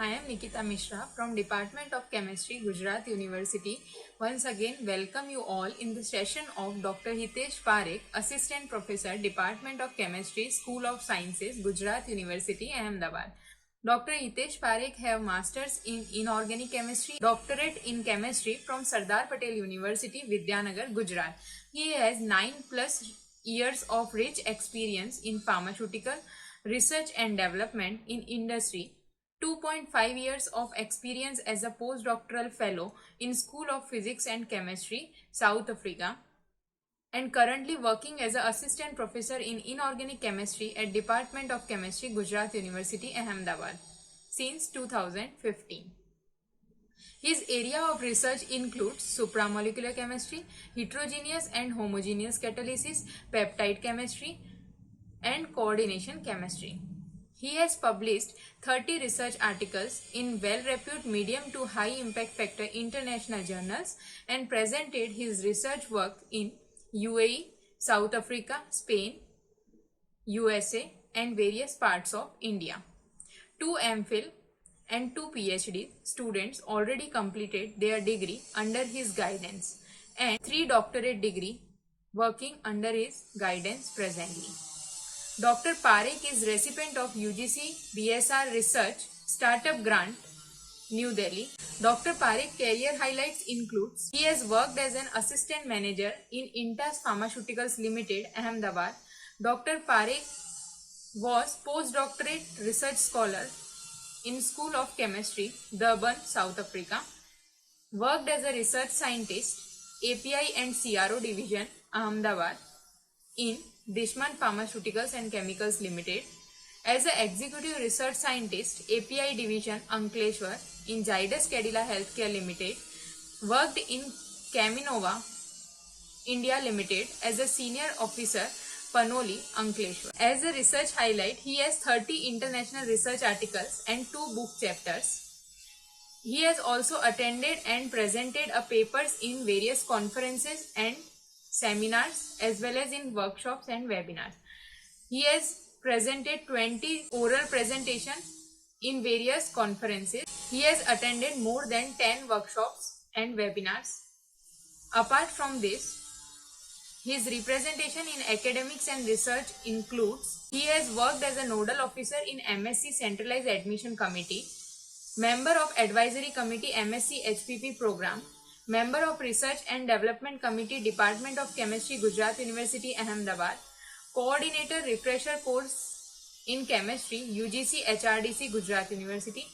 I am Nikita Mishra from Department of Chemistry, Gujarat University. Once again, welcome you all in the session of Dr. Hitesh Parekh, Assistant Professor, Department of Chemistry, School of Sciences, Gujarat University, Ahmedabad. Dr. Hitesh Parekh have Masters in Inorganic Chemistry, Doctorate in Chemistry from Sardar Patel University, Vidyanagar, Gujarat. He has 9 plus years of rich experience in pharmaceutical research and development in industry, 2.5 years of experience as a postdoctoral fellow in School of Physics and Chemistry, South Africa, and currently working as an assistant professor in inorganic chemistry at Department of Chemistry, Gujarat University, Ahmedabad since 2015. His area of research includes supramolecular chemistry, heterogeneous and homogeneous catalysis, peptide chemistry, and coordination chemistry. He has published 30 research articles in well-reputed medium to high impact factor international journals and presented his research work in UAE, South Africa, Spain, USA, and various parts of India. 2 MPhil and 2 PhD students already completed their degree under his guidance, and 3 doctorate degree working under his guidance presently. Dr. Parekh is recipient of UGC BSR Research Startup Grant, New Delhi. Dr. Parekh's career highlights includes he has worked as an assistant manager in Intas Pharmaceuticals Limited, Ahmedabad. Dr. Parekh was postdoctorate research scholar in School of Chemistry, Durban, South Africa. Worked as a research scientist, API and CRO Division, Ahmedabad, in Dishman Pharmaceuticals and Chemicals Limited. As an executive research scientist, API Division, Ankleshwar, in Zydus Cadila Healthcare Limited. Worked in Caminova, India Limited as a senior officer, Panoli, Ankleshwar. As a research highlight, he has 30 international research articles and 2 book chapters. He has also attended and presented papers in various conferences and seminars as well as in workshops and webinars. He has presented 20 oral presentations in various conferences. He has attended more than 10 workshops and webinars. Apart from this, his representation in academics and research includes he has worked as a nodal officer in MSc Centralized Admission Committee, member of Advisory Committee MSc HPP program, member of Research and Development Committee Department of Chemistry Gujarat University Ahmedabad, coordinator refresher course in chemistry UGC HRDC Gujarat University,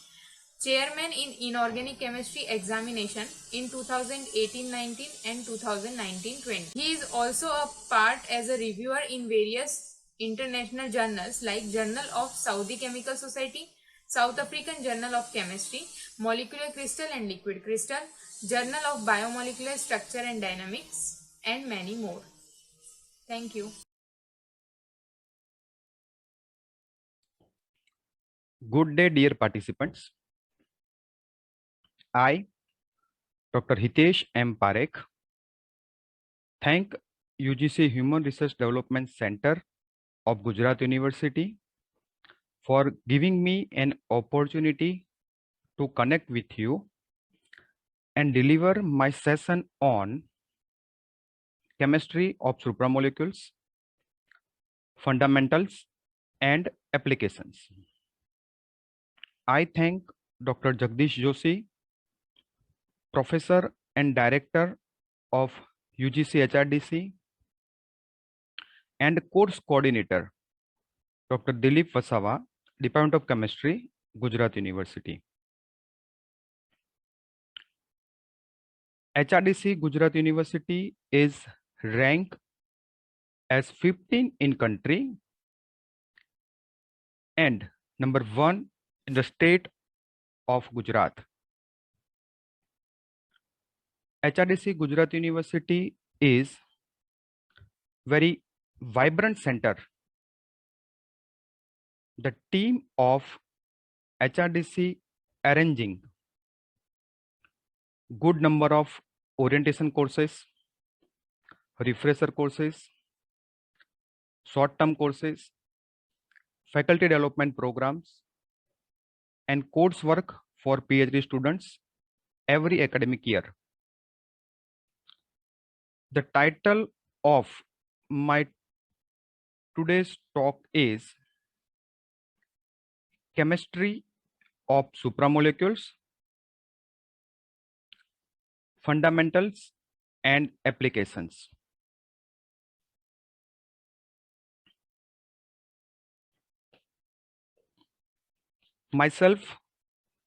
chairman in inorganic chemistry examination in 2018-19 and 2019-20. He is also a part as a reviewer in various international journals like Journal of Saudi Chemical Society, South African Journal of Chemistry, Molecular Crystal and Liquid Crystal, Journal of Biomolecular Structure and Dynamics, and many more. Thank you. Good day, dear participants. I, Dr. Hitesh M. Parekh, thank UGC Human Research Development Center of Gujarat University for giving me an opportunity to connect with you and deliver my session on chemistry of supramolecules, fundamentals and applications. I thank Dr. Jagdish Joshi, Professor and Director of UGC HRDC, and Course Coordinator, Dr. Dilip Vasawa, Department of Chemistry, Gujarat University. HRDC Gujarat University is ranked as 15 in country and number 1 in the state of Gujarat. HRDC Gujarat University is very vibrant center. The team of HRDC arranging good number of orientation courses, refresher courses, short-term courses, faculty development programs, and coursework for PhD students every academic year. The title of my today's talk is Chemistry of Supramolecules, Fundamentals and Applications. Myself,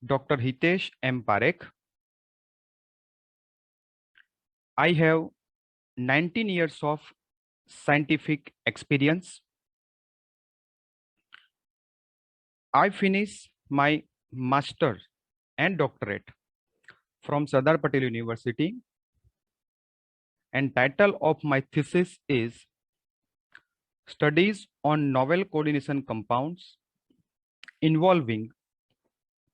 Dr. Hitesh Parekh. I have 19 years of scientific experience. I finished my master's and doctorate from Sardar Patel University, and title of my thesis is Studies on Novel Coordination Compounds Involving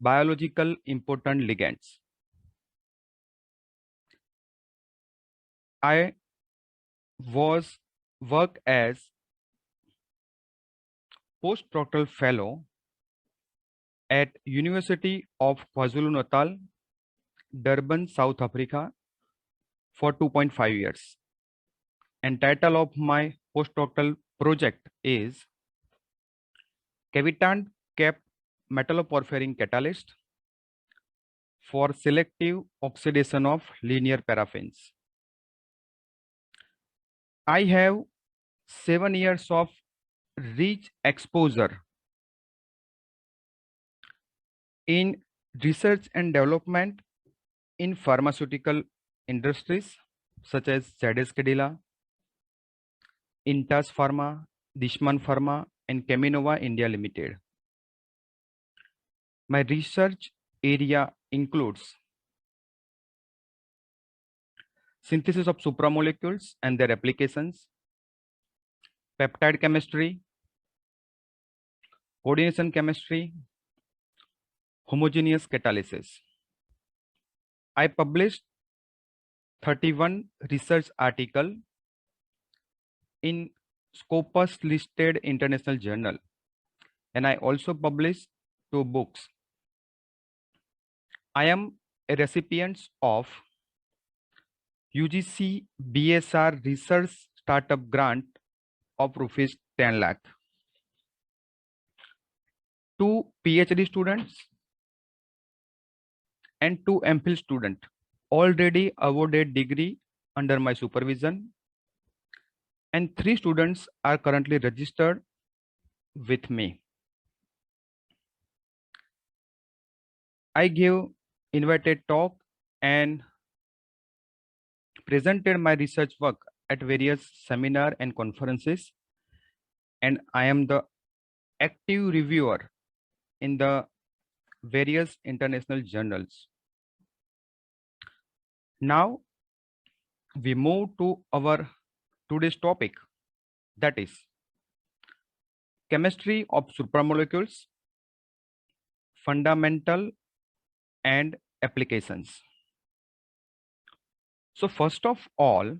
Biological Important Ligands. I was work as postdoctoral fellow at University of KwaZulu-Natal, Durban, South Africa for 2.5 years. And title of my postdoctoral project is Cavitant capped metalloporphyrin catalyst for selective oxidation of linear paraffins. I have 7 years of rich exposure in research and development in pharmaceutical industries such as ZS Cadila, Intas Pharma, Dishman Pharma, and Keminova India Limited. My research area includes synthesis of supramolecules and their applications, peptide chemistry, coordination chemistry, homogeneous catalysis. I published 31 research articles in Scopus listed international journal, and I also published 2 books. I am a recipient of UGC BSR Research Startup Grant of rupees 10 lakh. 2 PhD students and 2 MPhil students already awarded degree under my supervision, and 3 students are currently registered with me. I gave invited talk and presented my research work at various seminar and conferences, and I am the active reviewer in the various international journals. Now we move to our today's topic, that is chemistry of supramolecules, fundamental and applications. So first of all,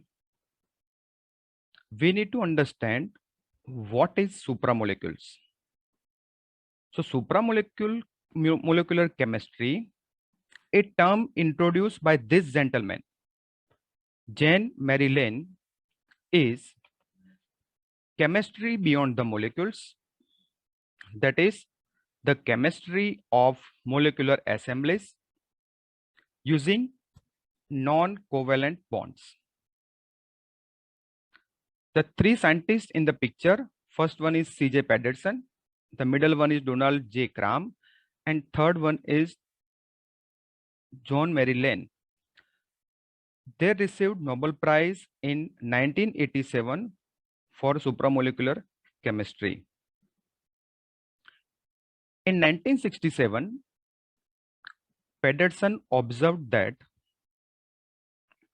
we need to understand what is supramolecules. So molecular chemistry, a term introduced by this gentleman, Jean Marie Lane, is chemistry beyond the molecules, that is the chemistry of molecular assemblies using non-covalent bonds. The 3 scientists in the picture, first one is C.J. Pedersen, the middle one is Donald J. Cram, and third one is John Mary Lane. They received Nobel Prize in 1987 for supramolecular chemistry. In 1967, Pedersen observed that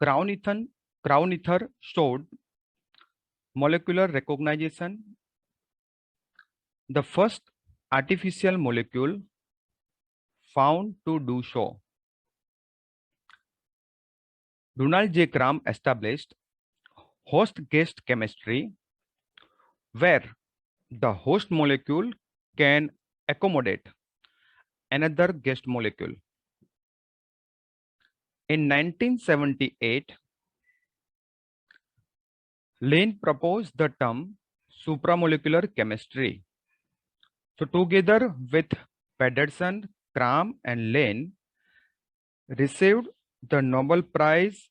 crown ether showed molecular recognition, the first artificial molecule found to do so. Donald J. Cram established host-guest chemistry, where the host molecule can accommodate another guest molecule. In 1978, Lane proposed the term supramolecular chemistry. So together with Pedersen, Cram and Lane received the Nobel Prize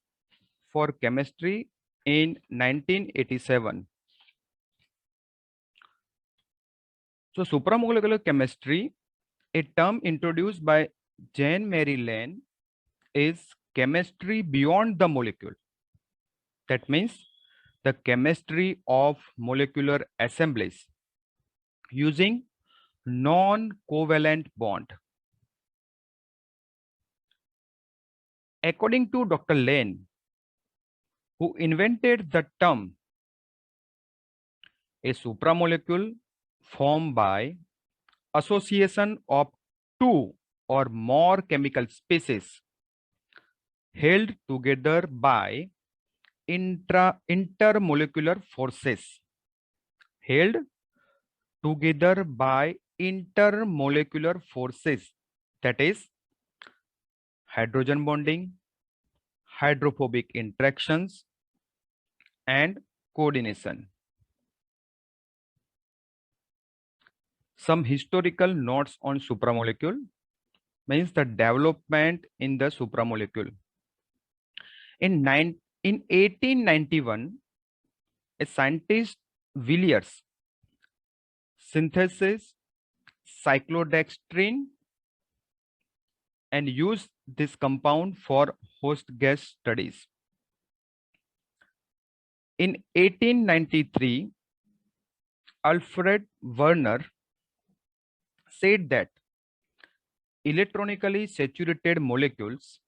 for Chemistry in 1987. So supramolecular chemistry, a term introduced by Jane Mary Lane, is chemistry beyond the molecule. That means the chemistry of molecular assemblies using non-covalent bond. According to Dr. Lane, who invented the term, a supramolecule formed by association of two or more chemical species held together by intermolecular forces. Held together by intermolecular forces, that is hydrogen bonding, hydrophobic interactions, and coordination. Some historical notes on supramolecule means the development in the supramolecule. In 1891, a scientist Villiers synthesis cyclodextrin and used this compound for host gas studies. In 1893, Alfred Werner said that electronically saturated molecules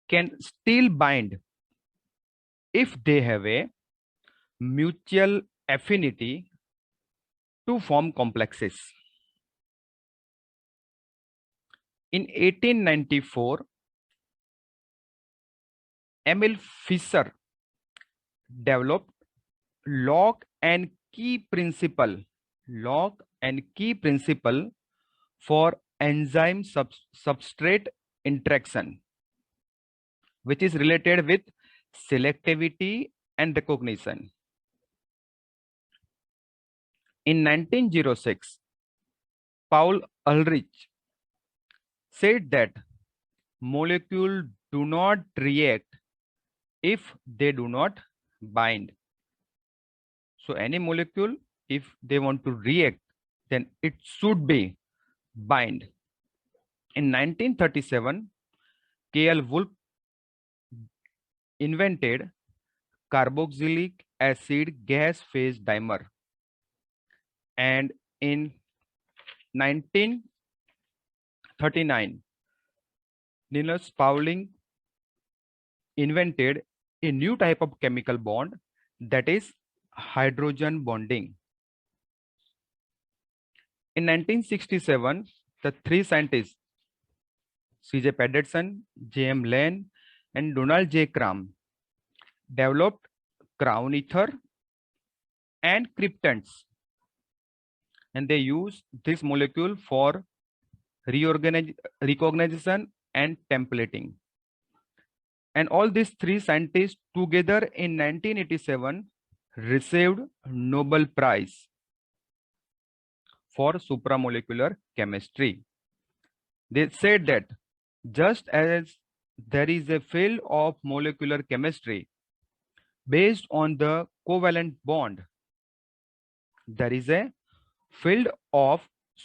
can still bind if they have a mutual affinity to form complexes. In 1894, Emil Fischer developed lock and key principle for enzyme substrate interaction, which is related with selectivity and recognition. In 1906, Paul Ulrich said that molecules do not react if they do not bind. So any molecule, if they want to react, then it should be bind. In 1937, K.L. Wolff invented carboxylic acid gas phase dimer. And in 1939, Linus Pauling invented a new type of chemical bond, that is hydrogen bonding. In 1967, the three scientists, C.J. Pedersen, J.M. Lane, and Donald J. Cram, developed crown ether and cryptants, and they use this molecule for recognition and templating. And all these three scientists together in 1987 received Nobel Prize for supramolecular chemistry. They said that just as there is a field of molecular chemistry based on the covalent bond, there is a field of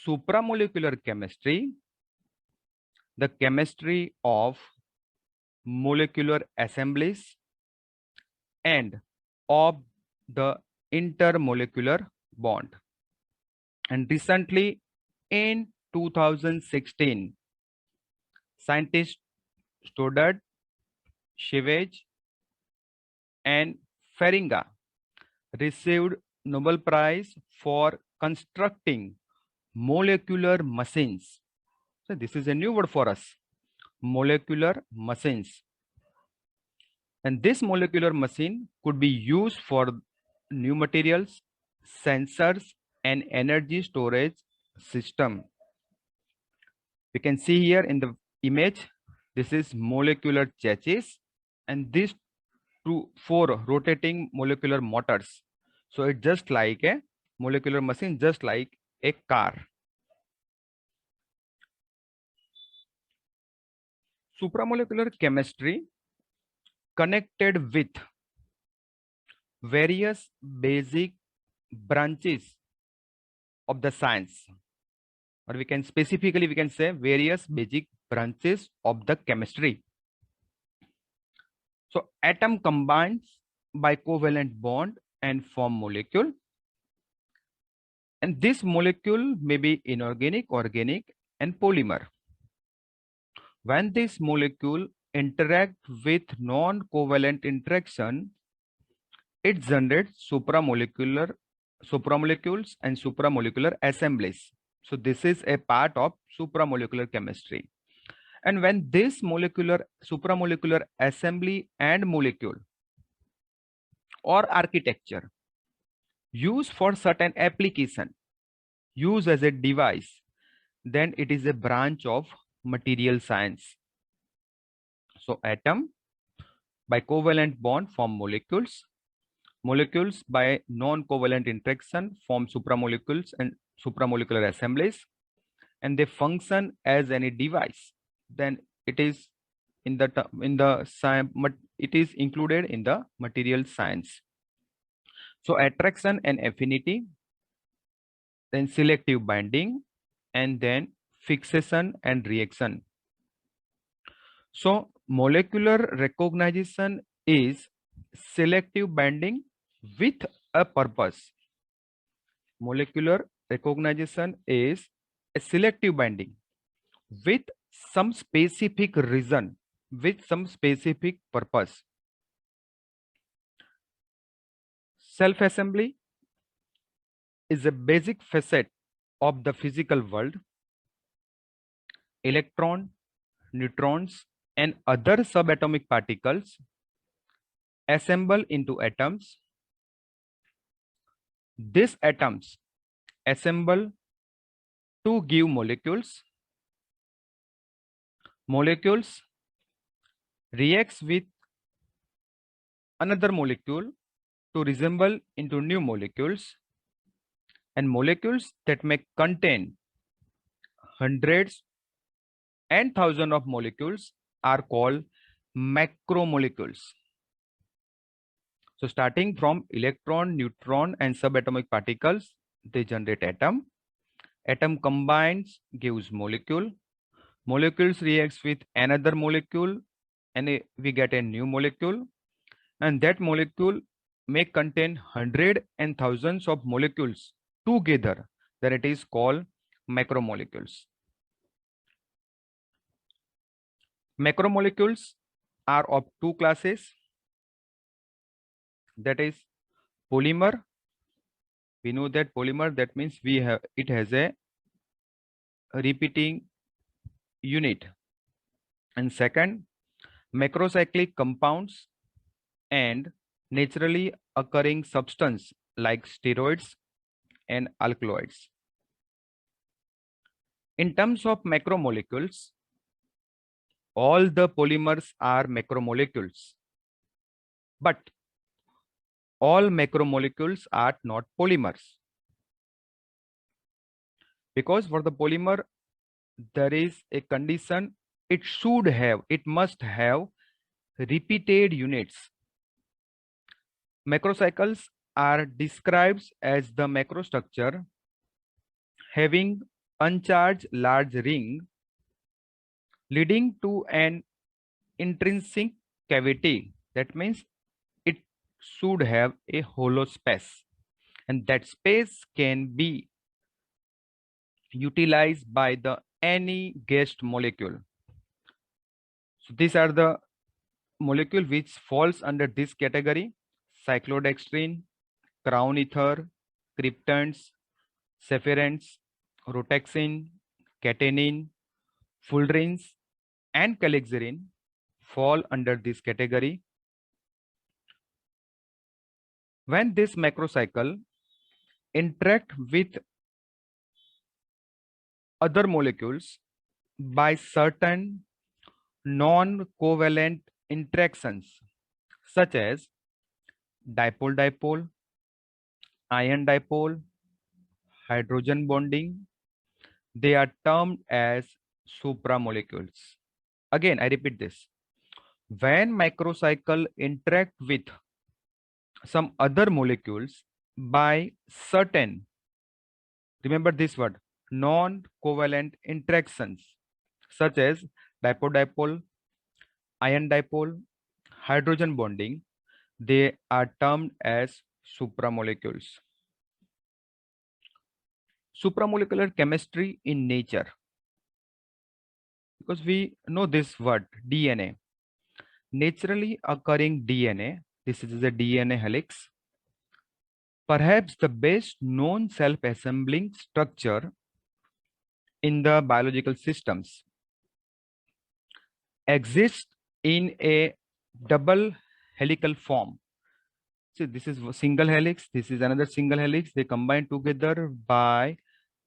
supramolecular chemistry, the chemistry of molecular assemblies and of the intermolecular bond. And recently in 2016, scientists Stoddard, Shivage, and Feringa received Nobel Prize for constructing molecular machines. So this is a new word for us, molecular machines. And this molecular machine could be used for new materials, sensors, and energy storage system. We can see here in the image, this is molecular chassis, and these four rotating molecular motors. So it's just like a molecular machine, just like a car. Supramolecular chemistry connected with various basic branches of the science, or we can specifically we can say various basic branches of the chemistry. So atom combines by covalent bond and form molecule, and this molecule may be inorganic, organic, and polymer. When this molecule interact with non-covalent interaction, it generates supramolecules and supramolecular assemblies. So this is a part of supramolecular chemistry. And when this supramolecular assembly and molecule or architecture used for certain application, used as a device, then it is a branch of material science. So atom by covalent bond form molecules. Molecules by non-covalent interaction form supramolecules and supramolecular assemblies, and they function as any device. Then it is it is included in the material science. So attraction and affinity, then selective binding, and then fixation and reaction. So molecular recognition is selective binding with a purpose. Molecular recognition is a selective binding with some specific reason, with some specific purpose. Self-assembly is a basic facet of the physical world. Electron, neutrons, and other subatomic particles assemble into atoms. These atoms assemble to give molecules. Molecules reacts with another molecule to resemble into new molecules, and molecules that may contain hundreds and thousands of molecules are called macromolecules. So starting from electron, neutron, and subatomic particles, they generate atom. Atom combines, gives molecule. Molecules reacts with another molecule, and we get a new molecule. And that molecule may contain hundreds and thousands of molecules together. Then it is called macromolecules. Macromolecules are of two classes. That is polymer. We know that polymer, that means it has a repeating unit. And second, macrocyclic compounds and naturally occurring substance like steroids and alkaloids. In terms of macromolecules, all the polymers are macromolecules, but all macromolecules are not polymers, because for the polymer there is a condition: it must have repeated units. Macrocycles are described as the macrostructure having uncharged large ring leading to an intrinsic cavity. That means it should have a hollow space, and that space can be utilized by the any guest molecule. So these are the molecule which falls under this category: cyclodextrin, crown ether, cryptons, sepherins, rotexin, catenin, fullerenes, and calixarin fall under this category. When this macrocycle interact with other molecules, by certain non-covalent interactions such as dipole-dipole, ion dipole, hydrogen bonding. They are termed as supramolecules. Again, I repeat this. When microcycle interact with some other molecules by certain, remember this word, non-covalent interactions such as dipole-dipole, ion dipole, hydrogen bonding, they are termed as supramolecules. Supramolecular chemistry in nature, because we know this word DNA, naturally occurring DNA. This is the DNA helix, perhaps the best known self-assembling structure in the biological systems, exists in a double helical form. So this is a single helix, this is another single helix. They combine together by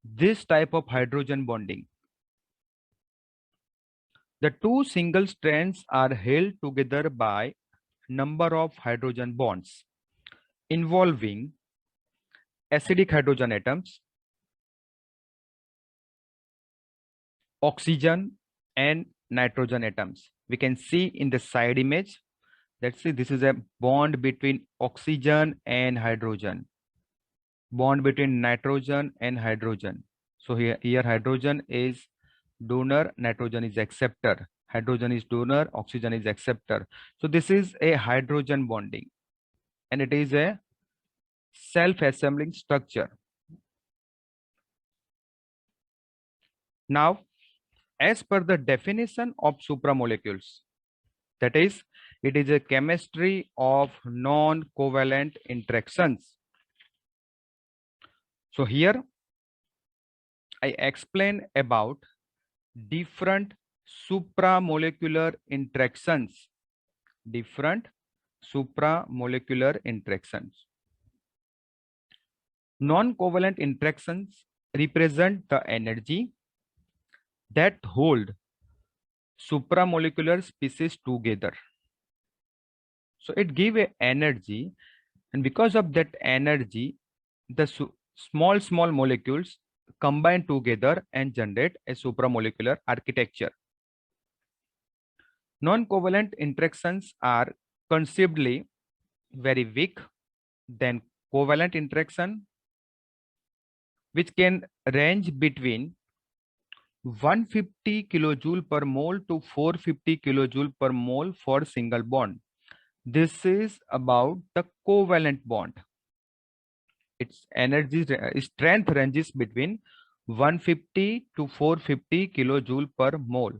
this type of hydrogen bonding. The two single strands are held together by number of hydrogen bonds involving acidic hydrogen atoms, oxygen and nitrogen atoms. We can see in the side image. Let's see, this is a bond between oxygen and hydrogen, bond between nitrogen and hydrogen. So here hydrogen is donor, nitrogen is acceptor. Hydrogen is donor, oxygen is acceptor. So this is a hydrogen bonding and it is a self-assembling structure. Now, as per the definition of supramolecules, that is, it is a chemistry of non-covalent interactions. So here I explain about different supramolecular interactions, different supramolecular interactions. Non-covalent interactions represent the energy that hold supramolecular species together. So it give a energy, and because of that energy, the small molecules combine together and generate a supramolecular architecture. Non-covalent interactions are conceivably very weak than covalent interaction, which can range between 150 kilojoule per mole to 450 kilojoule per mole for single bond. This is about the covalent bond. Its energy strength ranges between 150 to 450 kilojoule per mole.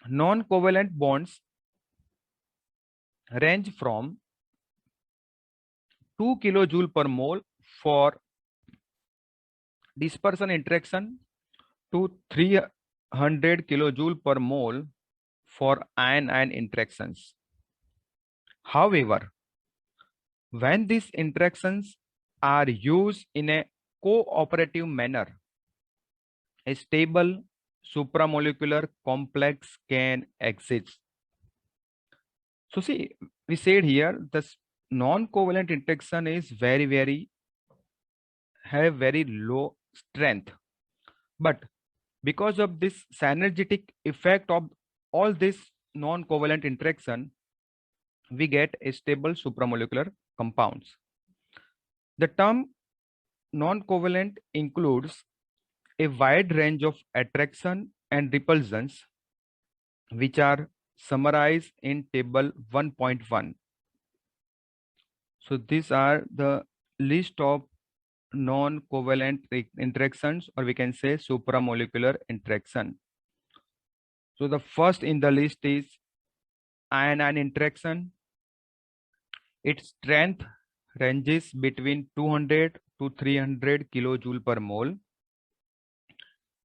Non-covalent bonds range from 2 kilojoule per mole for dispersion interaction to 300 kilojoule per mole for ion-ion interactions. However, when these interactions are used in a cooperative manner, a stable supramolecular complex can exist. So see, we said here this non-covalent interaction is have very low strength, but because of this synergetic effect of all this non-covalent interaction, we get a stable supramolecular compounds. The term non-covalent includes a wide range of attraction and repulsions, which are summarized in table 1.1. So these are the list of non-covalent interactions, or we can say supramolecular interaction. So the first in the list is ion-ion interaction. Its strength ranges between 200 to 300 kilojoule per mole.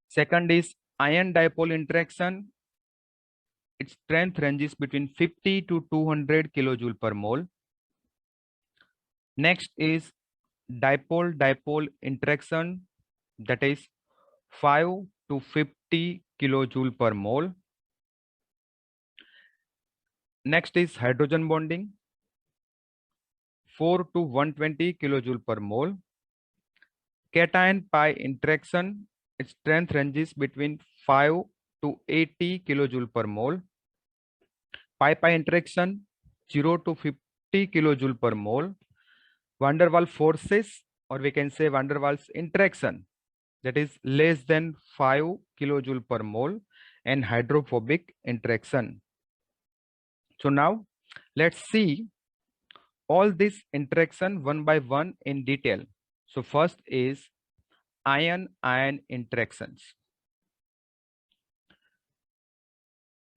Second is ion dipole interaction. Its strength ranges between 50 to 200 kilojoule per mole. Next is dipole-dipole interaction, that is 5 to 50 kilojoule per mole. Next is hydrogen bonding, 4 to 120 kilojoule per mole. Cation pi interaction, its strength ranges between 5 to 80 kilojoule per mole. Pi interaction, 0 to 50 kilojoule per mole. Van der Waals forces, or we can say Van der Waals interaction, that is less than 5 kilojoule per mole, and hydrophobic interaction. So now let's see all this interaction one by one in detail. So first is ion-ion interactions.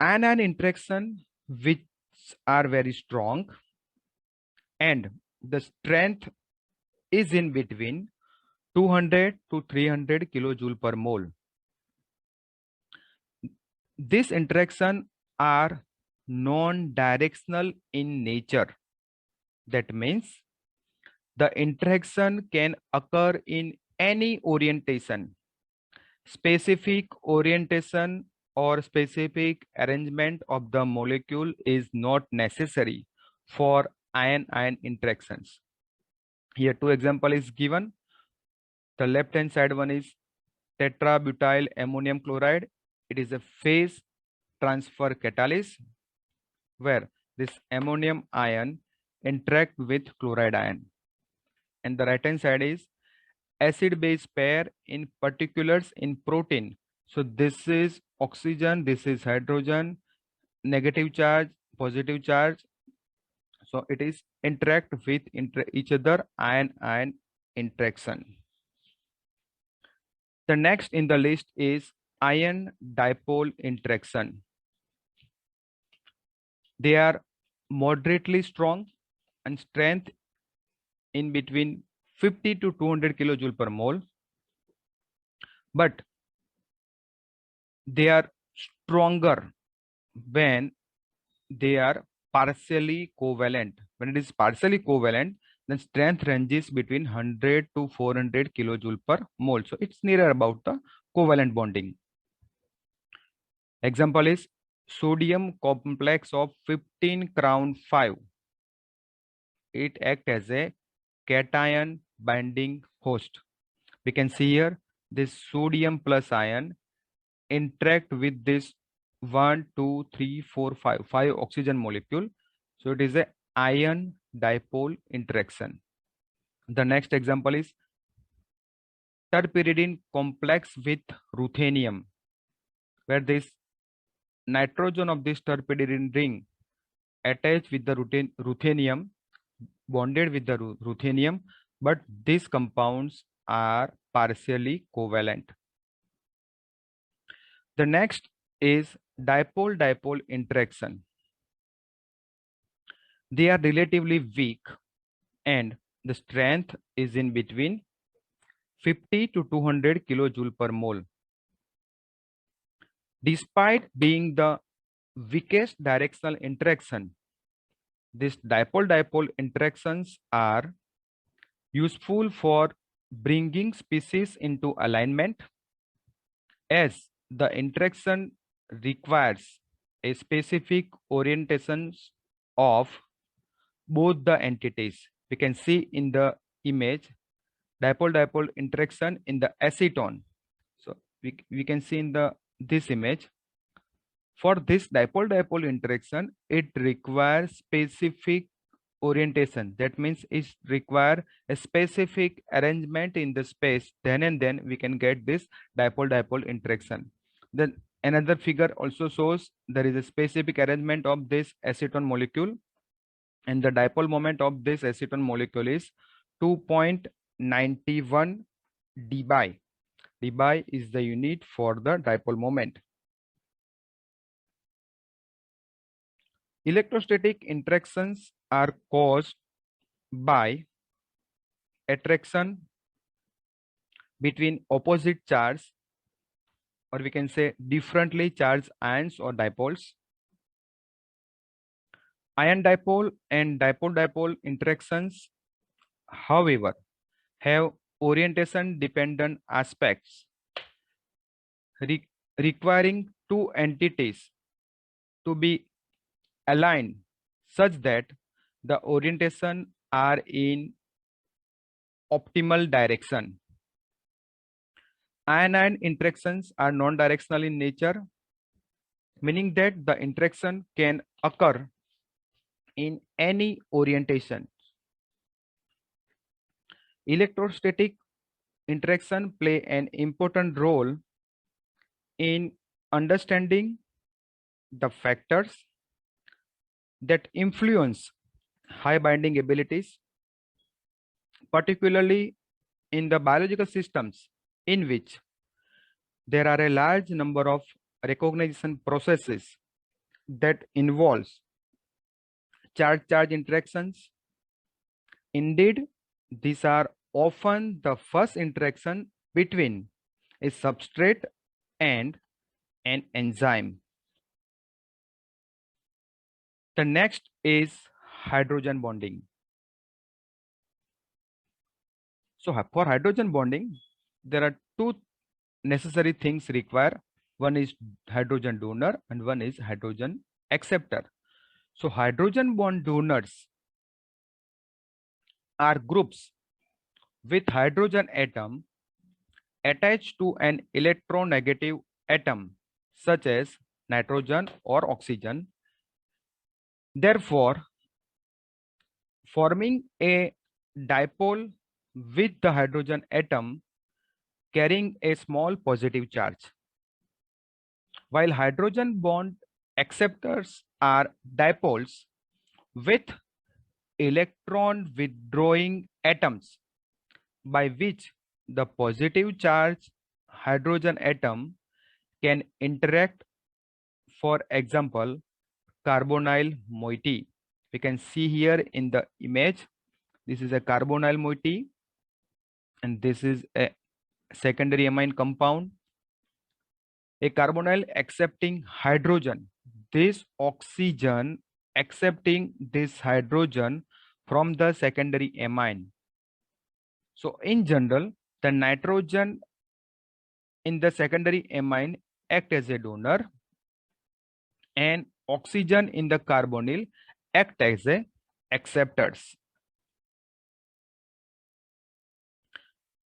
Ion-ion interaction which are very strong, and the strength is in between 200 to 300 kilojoule per mole. These interactions are non-directional in nature. That means the interaction can occur in any orientation. Specific orientation or specific arrangement of the molecule is not necessary for ion-ion interactions. Here two example is given. The left hand side one is tetrabutyl ammonium chloride. It is a phase transfer catalyst where this ammonium ion interact with chloride ion. And the right hand side is acid base pair in particulars in protein. So this is oxygen, this is hydrogen, negative charge, positive charge. So it is interact with each other, ion-ion interaction. The next in the list is ion dipole interaction. They are moderately strong and strength in between 50 to 200 kilojoule per mole, but they are stronger when they are partially covalent. When it is partially covalent, then strength ranges between 100 to 400 kilojoule per mole. So it's nearer about the covalent bonding. Example is sodium complex of 15 crown 5. It acts as a cation binding host. We can see here this sodium plus ion interact with this 1, 2, 3, 4, 5 oxygen molecule. So it is a ion dipole interaction. The next example is terpyridine complex with ruthenium, where this nitrogen of this terpyridine ring attached with the ruthenium, bonded with the ruthenium, but these compounds are partially covalent. The next is dipole-dipole interaction. They are relatively weak and the strength is in between 50 to 200 kilojoule per mole. Despite being the weakest directional interaction, these dipole-dipole interactions are useful for bringing species into alignment, as the interaction requires a specific orientation of both the entities. We can see in the image dipole-dipole interaction in the acetone. So we can see in this image. For this dipole-dipole interaction, it requires specific orientation. That means it require a specific arrangement in the space. Then and then we can get this dipole-dipole interaction. Then another figure also shows there is a specific arrangement of this acetone molecule, and the dipole moment of this acetone molecule is 2.91 dBi. dBi is the unit for the dipole moment. Electrostatic interactions are caused by attraction between opposite charge, or we can say differently charged ions or dipoles. Ion dipole and dipole-dipole interactions, however, have orientation dependent aspects. re- requiring two entities to be aligned such that the orientation are in optimal direction. Ion-ion interactions are non-directional in nature, meaning that the interaction can occur in any orientation. Electrostatic interaction play an important role in understanding the factors that influence high binding abilities, particularly in the biological systems in which there are a large number of recognition processes that involves charge-charge interactions. Indeed, these are often the first interaction between a substrate and an enzyme. The next is hydrogen bonding. So for hydrogen bonding, there are two necessary things required. One is hydrogen donor and one is hydrogen acceptor. So hydrogen bond donors are groups with hydrogen atom attached to an electronegative atom such as nitrogen or oxygen, therefore forming a dipole with the hydrogen atom carrying a small positive charge. While hydrogen bond acceptors are dipoles with electron withdrawing atoms by which the positive charge hydrogen atom can interact. For example, carbonyl moiety. We can see here in the image, this is a carbonyl moiety and this is a secondary amine compound. A carbonyl accepting hydrogen, this oxygen accepting this hydrogen from the secondary amine. So in general, the nitrogen in the secondary amine act as a donor and oxygen in the carbonyl act as a acceptors.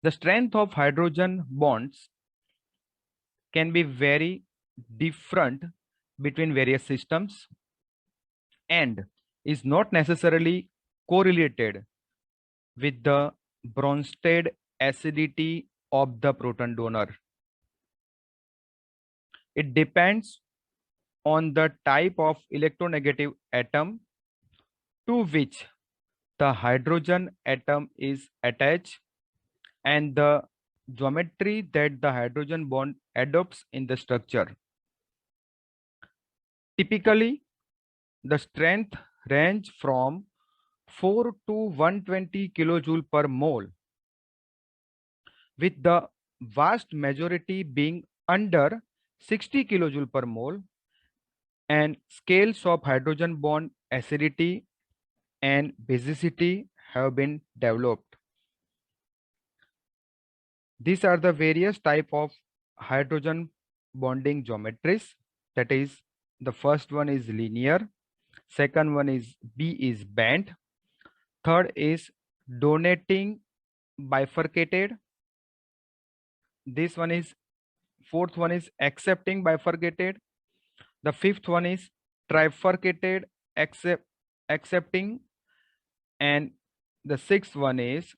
The strength of hydrogen bonds can be very different between various systems and is not necessarily correlated with the Bronsted acidity of the proton donor. It depends on the type of electronegative atom to which the hydrogen atom is attached and the geometry that the hydrogen bond adopts in the structure. Typically, the strength range from 4 to 120 kilojoule per mole, with the vast majority being under 60 kilojoule per mole, and scales of hydrogen bond acidity and basicity have been developed. These are the various type of hydrogen bonding geometries. That is, the first one is linear, second one is B is bent, third is donating bifurcated, this one is fourth one is accepting bifurcated, the fifth one is trifurcated accepting, and the sixth one is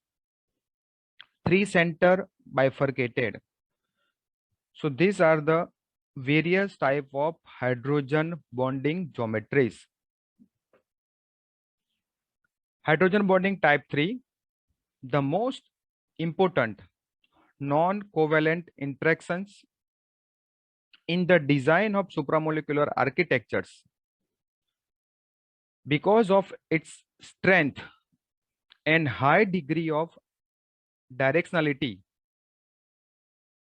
three center bifurcated. So these are the various type of hydrogen bonding geometries. Hydrogen bonding type 3, the most important non-covalent interactions in the design of supramolecular architectures. Because of its strength and high degree of directionality,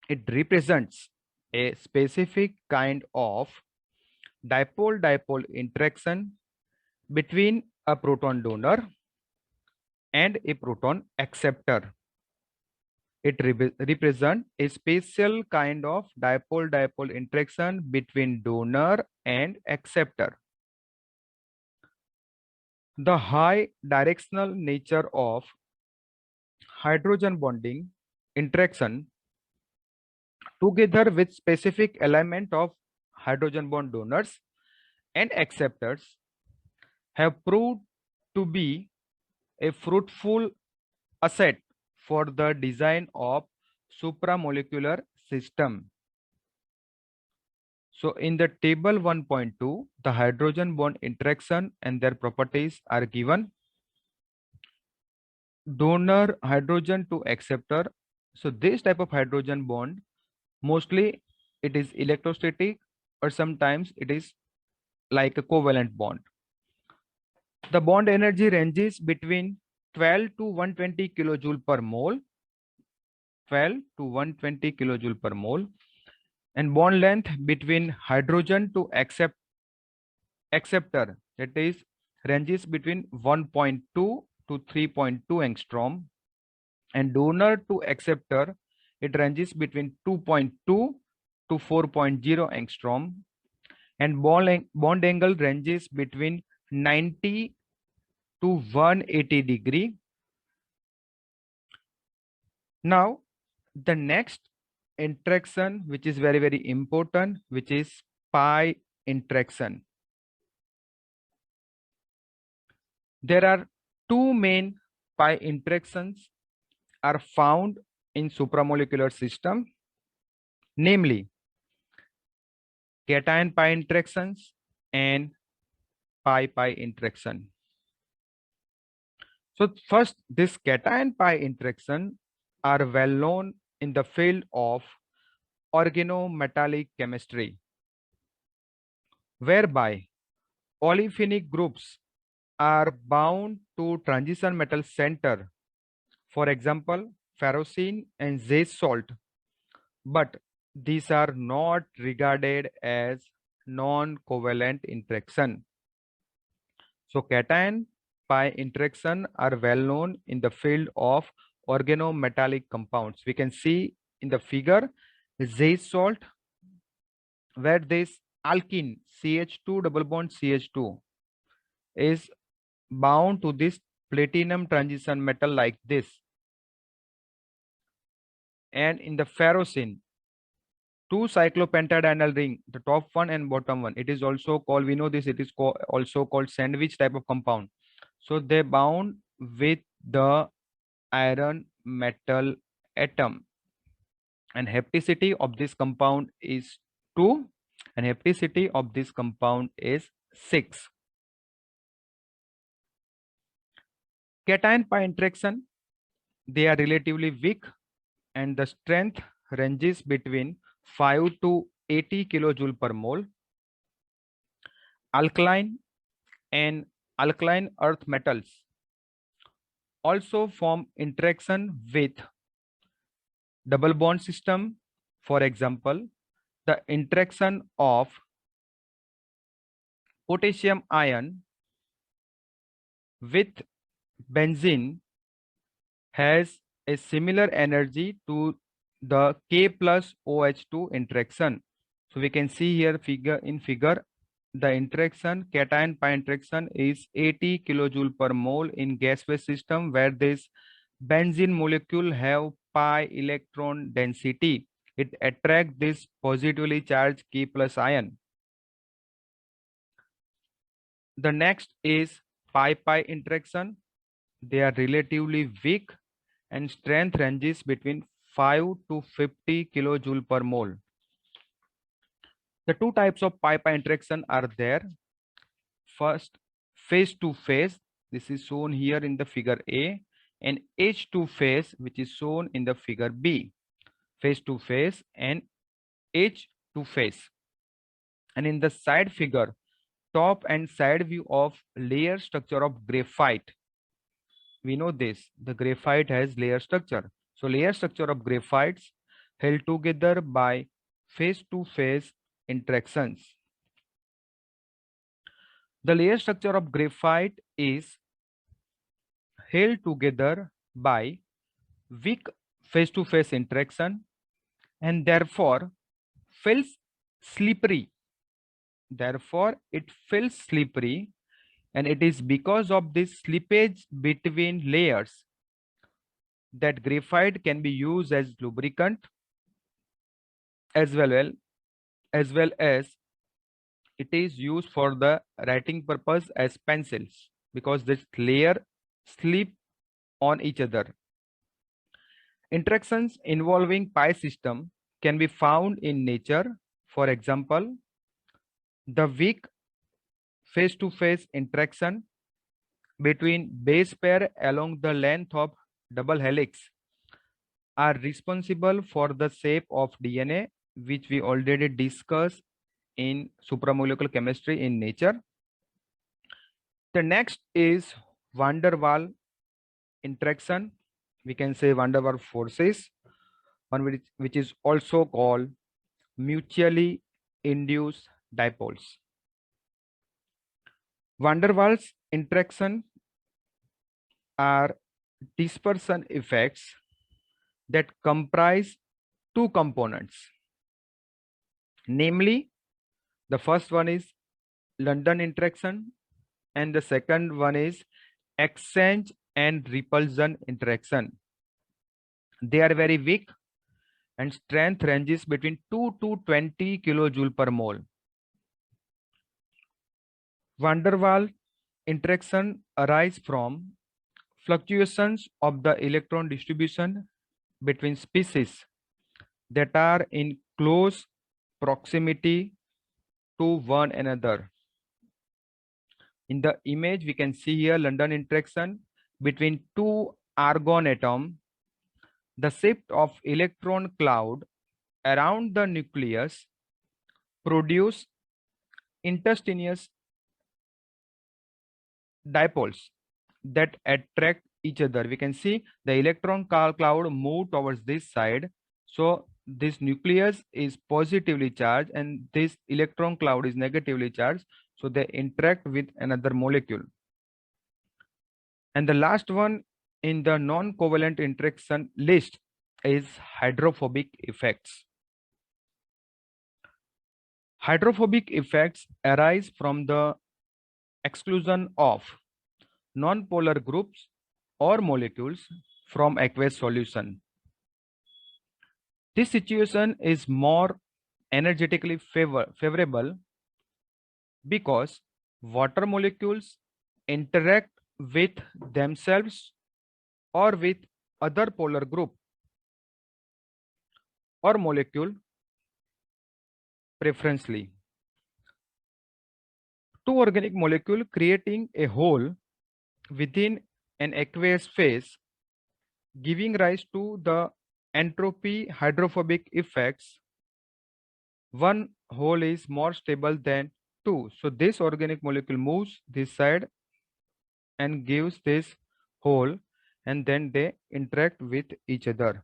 it represents a specific kind of dipole-dipole interaction between a proton donor and a proton acceptor. It represents a special kind of dipole-dipole interaction between donor and acceptor. The high directional nature of hydrogen bonding interaction together with specific alignment of hydrogen bond donors and acceptors have proved to be a fruitful asset for the design of supramolecular system. So in the table 1.2, the hydrogen bond interaction and their properties are given. Donor hydrogen to acceptor. So this type of hydrogen bond, mostly it is electrostatic or sometimes it is like a covalent bond. The bond energy ranges between 12 to 120 kilojoule per mole, 12 to 120 kilojoule per mole, and bond length between hydrogen to acceptor, that is ranges between 1.2 to 3.2 angstrom, and donor to acceptor, it ranges between 2.2 to 4.0 angstrom, and bond angle ranges between 90 to 180 degree. Now the next interaction, which is very very important, which is pi interaction. There are two main pi interactions are found in supramolecular system, namely cation pi interactions and pi-pi interaction. So first, this cation pi interaction are well known in the field of organometallic chemistry, whereby olefinic groups are bound to transition metal center, for example, ferrocene and zinc salt, but these are not regarded as non-covalent interaction. So cation pi interaction are well known in the field of organometallic compounds. We can see in the figure zinc salt, where this alkene CH2 double bond CH2 is bound to this platinum transition metal like this. And in the ferrocene, two cyclopentadienyl ring, the top one and bottom one, it is also called, we know this, it is also called sandwich type of compound. So they bound with the iron metal atom, and hapticity of this compound is 2 and hapticity of this compound is 6. Cation pi interaction, they are relatively weak and the strength ranges between 5 to 80 kilojoule per mole. Alkaline and alkaline earth metals also form interaction with double bond system. For example, the interaction of potassium ion with benzene has a similar energy to the K plus OH2 interaction. So we can see here figure the interaction, cation pi interaction is 80 kilojoule per mole in gas phase system, where this benzene molecule have pi electron density. It attracts this positively charged K plus ion. The next is pi-pi interaction. They are relatively weak and strength ranges between 5 to 50 kilojoule per mole. The two types of pi-pi interaction are there. First, phase to phase. This is shown here in the figure A, and H2 phase, which is shown in the figure B. Phase to phase and H2 phase. And in the side figure, top and side view of layer structure of graphite. We know this, the graphite has layer structure. So layer structure of graphites held together by phase to phase interactions. The layer structure of graphite is held together by weak face-to-face interaction and therefore feels slippery. Therefore, it feels slippery, and it is because of this slippage between layers that graphite can be used as lubricant as well as it is used for the writing purpose as pencils because this layer slip on each other. Interactions involving pi system can be found in nature. For example, the weak face-to-face interaction between base pair along the length of double helix are responsible for the shape of DNA, which we already discussed in supramolecular chemistry in nature. The next is van der Waal interaction. We can say van der Waal forces, which is also called mutually induced dipoles. Van der Waals interaction are dispersion effects that comprise two components. Namely, the first one is London interaction and the second one is exchange and repulsion interaction. They are very weak and strength ranges between 2 to 20 kilojoule per mole. Van der Waal interaction arise from fluctuations of the electron distribution between species that are in close proximity to one another. In the image, we can see here London interaction between two argon atoms. The shift of electron cloud around the nucleus produce interstitious dipoles that attract each other. We can see the electron cloud move towards this side. So this nucleus is positively charged and this electron cloud is negatively charged. So they interact with another molecule. And the last one in the non-covalent interaction list is hydrophobic effects. Hydrophobic effects arise from the exclusion of non-polar groups or molecules from aqueous solution. This situation is more energetically favorable because water molecules interact with themselves or with other polar group or molecule preferentially. Two organic molecule creating a hole within an aqueous phase, giving rise to the entropy hydrophobic effects. One hole is more stable than two. So this organic molecule moves this side and gives this hole, and then they interact with each other.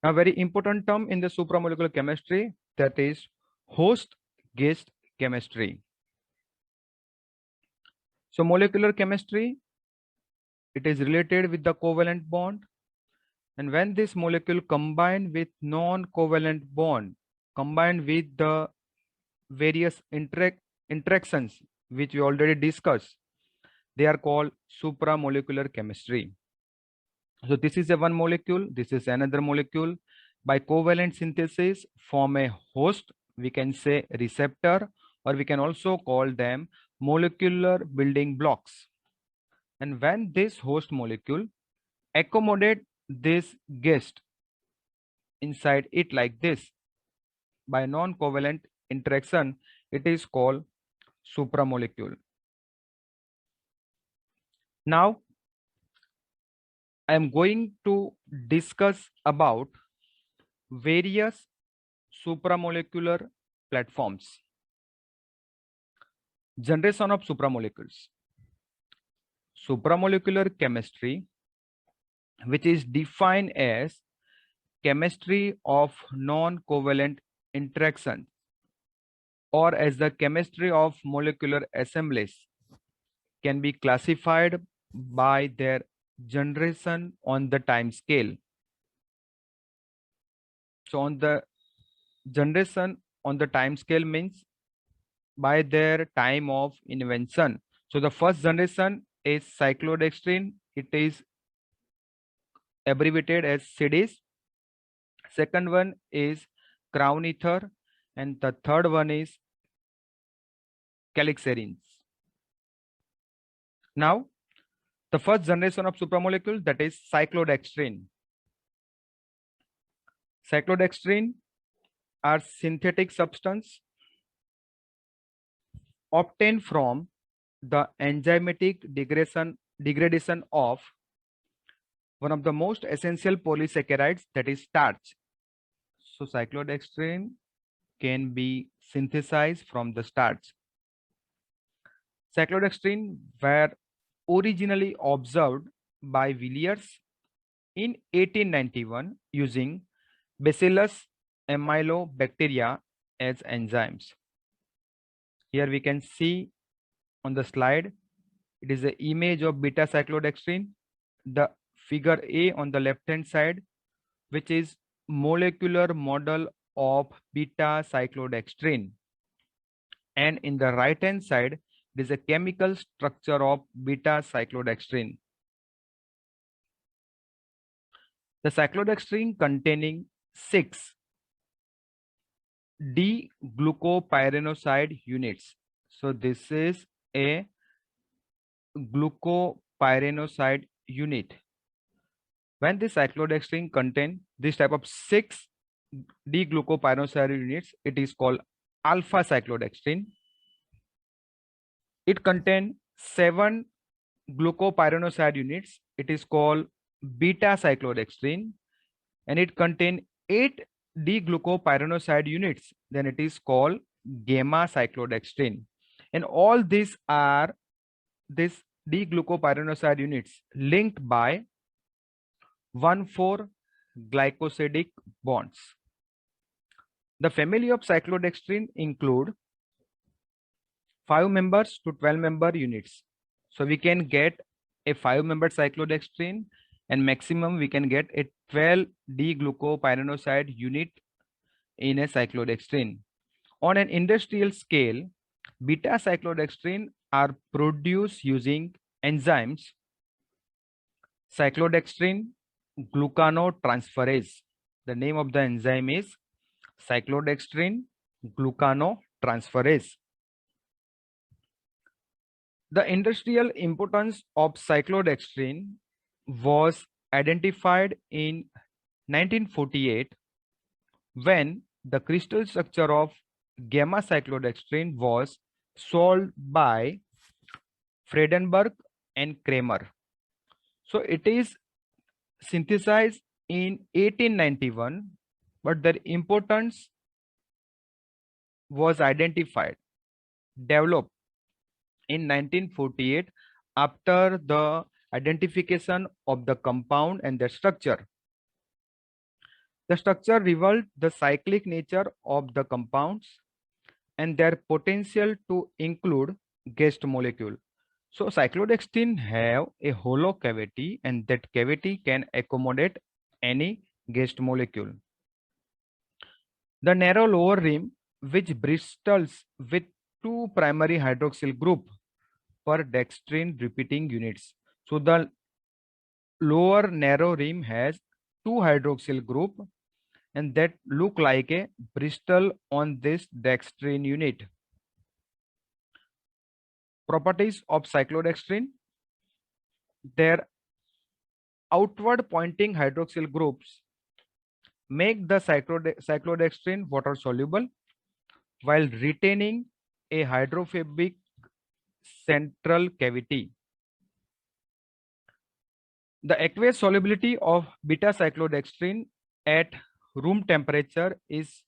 Now, very important term in the supramolecular chemistry, that is host-guest chemistry. So molecular chemistry, it is related with the covalent bond. And when this molecule combined with non-covalent bond, combined with the various interactions which we already discussed, they are called supramolecular chemistry. So this is a one molecule, this is another molecule. By covalent synthesis form a host, we can say receptor, or we can also call them molecular building blocks. And when this host molecule accommodate this guest inside it like this by non-covalent interaction, it is called supramolecule. Now I am going to discuss about various supramolecular platforms. Generation of supramolecules. Supramolecular chemistry, which is defined as chemistry of non-covalent interaction or as the chemistry of molecular assemblies, can be classified by their generation on the time scale. So on the generation on the time scale means by their time of invention. So the first generation is cyclodextrin. It is abbreviated as CDs. Second one is crown ether, and the third one is calixarenes. Now, the first generation of supramolecule, that is cyclodextrin. Cyclodextrin are synthetic substance obtained from the enzymatic degradation of one of the most essential polysaccharides, that is starch. So cyclodextrin can be synthesized from the starch. Cyclodextrin were originally observed by Villiers in 1891 using Bacillus amylobacteria as enzymes. Here we can see on the slide, it is an image of beta cyclodextrin. The figure A on the left hand side, which is molecular model of beta cyclodextrin, and in the right hand side, it is a chemical structure of beta cyclodextrin. The cyclodextrin containing 6 D-glucopyranoside units. So this is a glucopyranoside unit. When the cyclodextrin contain this type of 6 D-glucopyranoside units, it is called alpha cyclodextrin. It contains 7 glucopyranoside units. It is called beta cyclodextrin, and it contains 8 D-glucopyranoside units. Then it is called gamma cyclodextrin. And all these are this D-glucopyranoside units linked by 1,4 glycosidic bonds. The family of cyclodextrin include 5 members to 12 member units. So we can get a 5-member cyclodextrin, and maximum we can get a 12 D-glucopyranoside unit in a cyclodextrin. On an industrial scale, beta cyclodextrin are produced using enzymes cyclodextrin glucanotransferase. The name of the enzyme is cyclodextrin glucanotransferase. The industrial importance of cyclodextrin was identified in 1948 when the crystal structure of gamma cyclodextrin was solved by Fredenberg and Kramer. So it is synthesized in 1891, but their importance was identified, developed in 1948 after the identification of the compound and their structure. The structure revealed the cyclic nature of the compounds and their potential to include guest molecule. So cyclodextrin have a hollow cavity, and that cavity can accommodate any guest molecule. The narrow lower rim, which bristles with 2 primary hydroxyl group per dextrin repeating units. So the lower narrow rim has 2 hydroxyl group, and that look like a bristle on this dextrin unit. Properties of cyclodextrin: their outward pointing hydroxyl groups make the cyclodextrin water soluble while retaining a hydrophobic central cavity. The aqueous solubility of beta cyclodextrin at room temperature is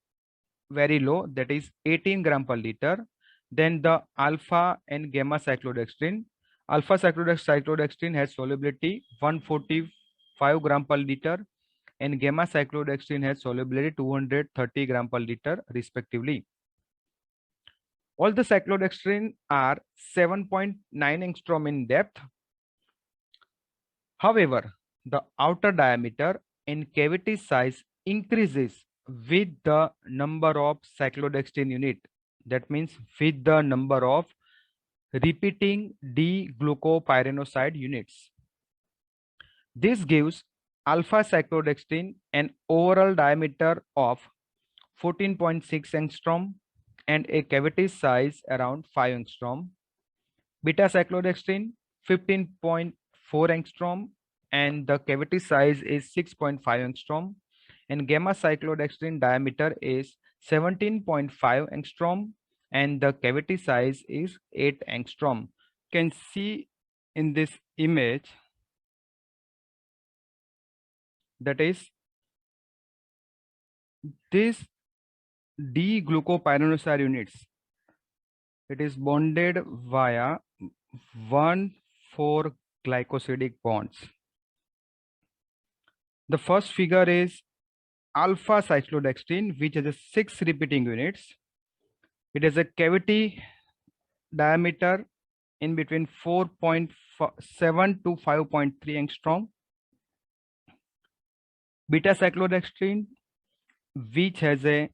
very low, that is 18 gram per liter. Then the alpha and gamma cyclodextrin. Alpha cyclodextrin has solubility 145 gram per liter, and gamma cyclodextrin has solubility 230 gram per liter respectively. All the cyclodextrin are 7.9 angstrom in depth. However, the outer diameter and cavity size increases with the number of cyclodextrin unit. That means with the number of repeating D-glucopyranoside units. This gives alpha cyclodextrin an overall diameter of 14.6 angstrom and a cavity size around 5 angstrom. Beta cyclodextrin 15.4 angstrom and the cavity size is 6.5 angstrom, and gamma cyclodextrin diameter is 17.5 angstrom and the cavity size is 8 angstrom. You can see in this image that is this D-glucopyranoside units. It is bonded via 1,4 glycosidic bonds. The first figure is alpha cyclodextrin, which has a 6 repeating units. It has a cavity diameter in between 4.7 to 5.3 angstrom. Beta cyclodextrin, which has a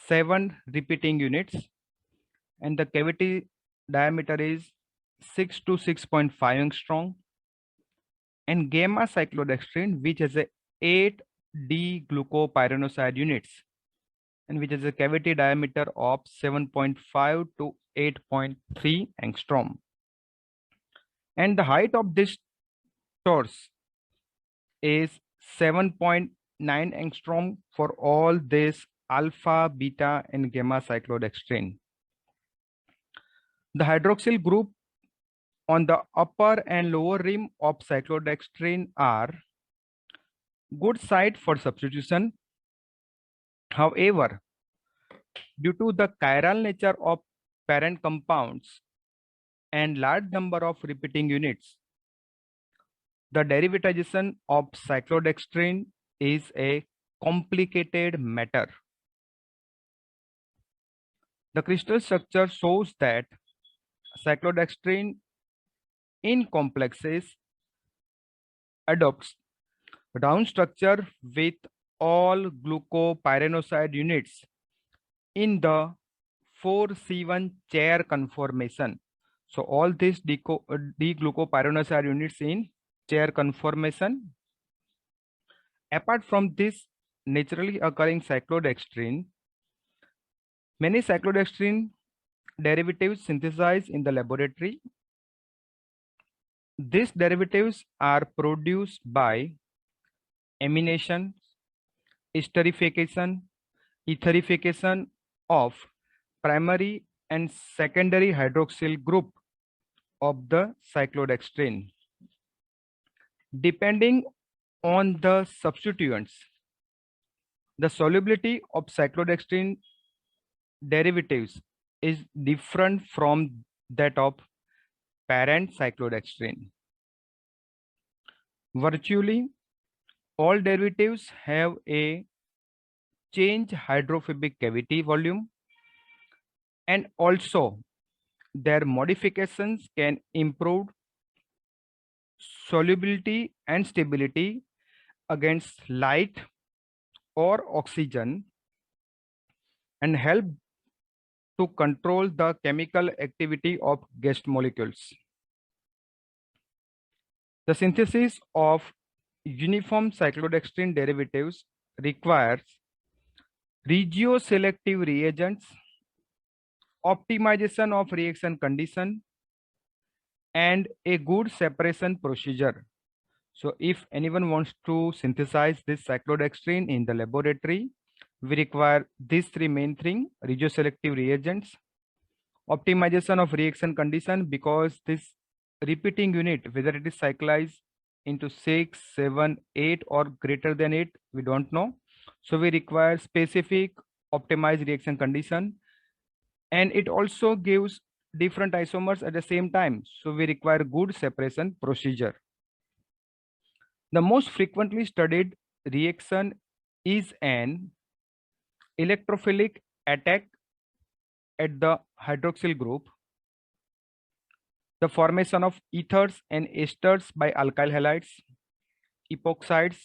7 repeating units and the cavity diameter is 6 to 6.5 angstrom. And gamma cyclodextrin, which has a 8 D-glucopyranoside units and which has a cavity diameter of 7.5 to 8.3 angstrom. And the height of this torus is 7.9 angstrom for all this alpha, beta, and gamma cyclodextrin. The hydroxyl group on the upper and lower rim of cyclodextrin are good site for substitution. However, due to the chiral nature of parent compounds and large number of repeating units, the derivatization of cyclodextrin is a complicated matter. The crystal structure shows that cyclodextrin in complexes adopts down structure with all glucopyranoside units in the 4C1 chair conformation. So all these D-glucopyranoside units in chair conformation. Apart from this naturally occurring cyclodextrin, many cyclodextrin derivatives synthesized in the laboratory. These derivatives are produced by amination, esterification, etherification of primary and secondary hydroxyl group of the cyclodextrin. Depending on the substituents, the solubility of cyclodextrin derivatives is different from that of parent cyclodextrin. Virtually all derivatives have a change hydrophobic cavity volume, and also their modifications can improve solubility and stability against light or oxygen and help to control the chemical activity of guest molecules. The synthesis of uniform cyclodextrin derivatives requires regioselective reagents, optimization of reaction condition, and a good separation procedure. So if anyone wants to synthesize this cyclodextrin in the laboratory, we require these three main things: regioselective reagents, optimization of reaction condition, because this repeating unit, whether it is cyclized into 6, 7, 8 or greater than 8, we don't know. So we require specific optimized reaction condition, and it also gives different isomers at the same time. So we require good separation procedure. The most frequently studied reaction is an electrophilic attack at the hydroxyl group, the formation of ethers and esters by alkyl halides, epoxides,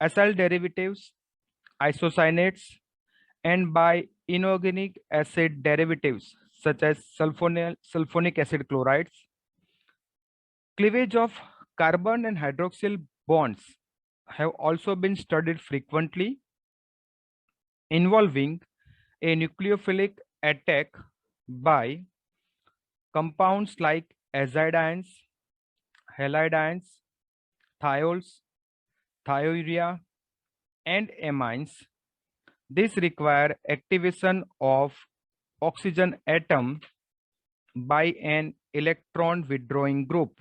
acyl derivatives, isocyanates, and by inorganic acid derivatives such as sulfonic acid chlorides. Cleavage of carbon and hydroxyl bonds have also been studied frequently, involving a nucleophilic attack by compounds like azides, halides, thiols, thiourea, and amines. This require activation of oxygen atom by an electron withdrawing group.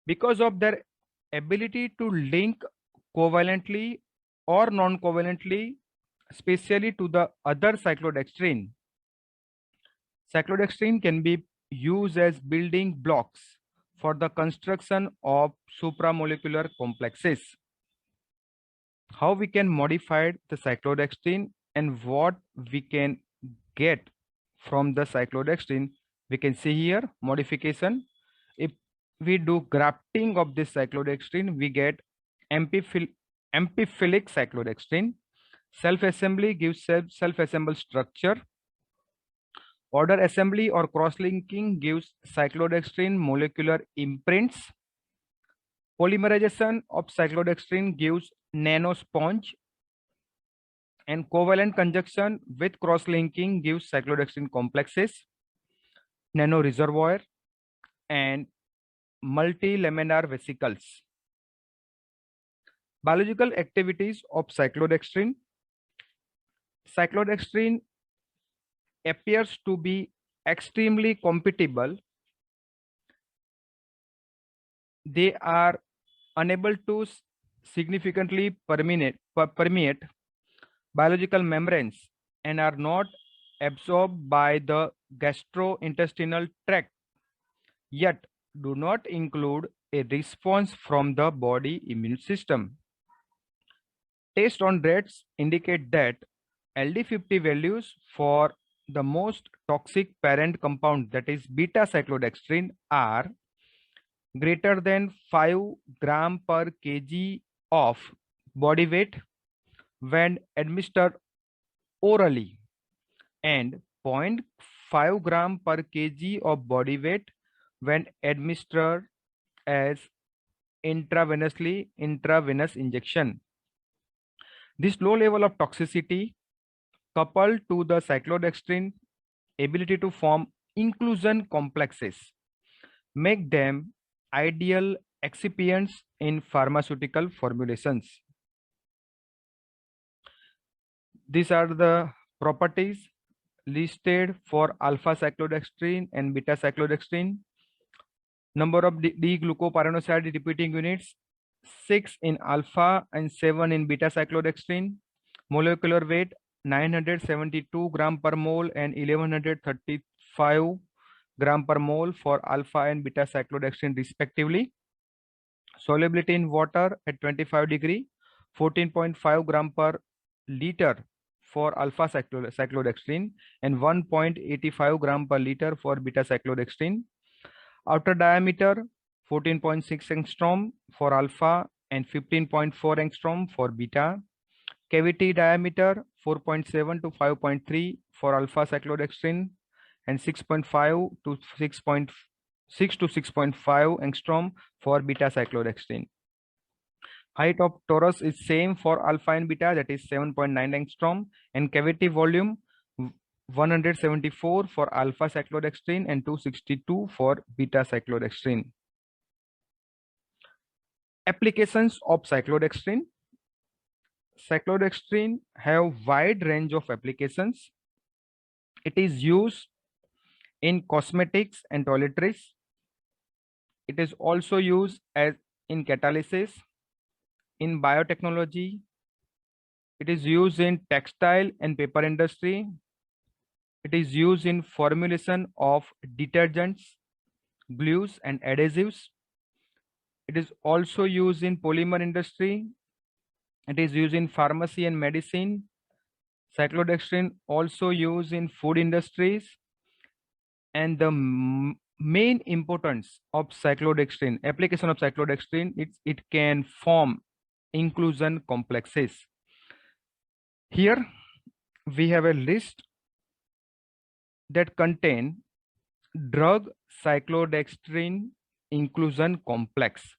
Because of their ability to link covalently or non-covalently, especially to the other cyclodextrin, cyclodextrin can be used as building blocks for the construction of supramolecular complexes. How we can modify the cyclodextrin and what we can get from the cyclodextrin, we can see here modification. If we do grafting of this cyclodextrin, we get amphiphilic cyclodextrin. Self-assembly gives self-assembled structure. Order assembly or cross-linking gives cyclodextrin molecular imprints. Polymerization of cyclodextrin gives nanosponge, and covalent conjunction with cross-linking gives cyclodextrin complexes, nanoreservoir, and multilaminar vesicles. Biological activities of cyclodextrin. Cyclodextrin appears to be extremely compatible. They are unable to significantly permeate biological membranes and are not absorbed by the gastrointestinal tract, yet do not include a response from the body immune system. Tests on rats indicate that LD50 values for the most toxic parent compound, that is beta cyclodextrin, are greater than 5 gram per kg of body weight when administered orally and zero point 0.5 gram per kg of body weight when administered as intravenous injection. This low level of toxicity, coupled to the cyclodextrin ability to form inclusion complexes, make them ideal excipients in pharmaceutical formulations. These are the properties listed for alpha cyclodextrin and beta cyclodextrin. Number of D-glucopyranoside repeating units, 6 in alpha and 7 in beta cyclodextrin. Molecular weight 972 gram per mole and 1135 gram per mole for alpha and beta cyclodextrin respectively. Solubility in water at 25 degree, 14.5 gram per liter for alpha cyclodextrin and 1.85 gram per liter for beta cyclodextrin. Outer diameter 14.6 angstrom for alpha and 15.4 angstrom for beta. Cavity diameter 4.7 to 5.3 for alpha cyclodextrin and 6.5 to 6.6 to 6.5 angstrom for beta cyclodextrin. Height of torus is same for alpha and beta, that is 7.9 angstrom, and cavity volume 174 for alpha cyclodextrin and 262 for beta cyclodextrin. Applications of cyclodextrin. Cyclodextrin have wide range of applications. It is used in cosmetics and toiletries. It is also used as in catalysis, in biotechnology. It is used in textile and paper industry. It is used in formulation of detergents, glues, and adhesives. It is also used in polymer industry. It is used in pharmacy and medicine. Cyclodextrin also used in food industries and the main importance of cyclodextrin, application of cyclodextrin, it can form inclusion complexes. Here we have a list that contain drug cyclodextrin inclusion complex.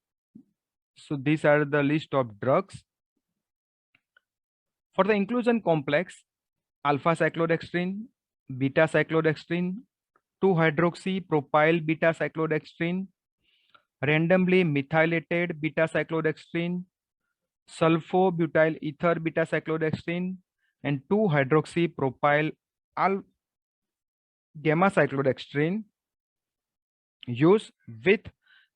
So these are the list of drugs. For the inclusion complex, alpha cyclodextrin, beta cyclodextrin, 2-hydroxy-propyl beta cyclodextrin, randomly methylated beta cyclodextrin, sulfobutyl ether beta cyclodextrin, and 2-hydroxy-propyl gamma cyclodextrin used with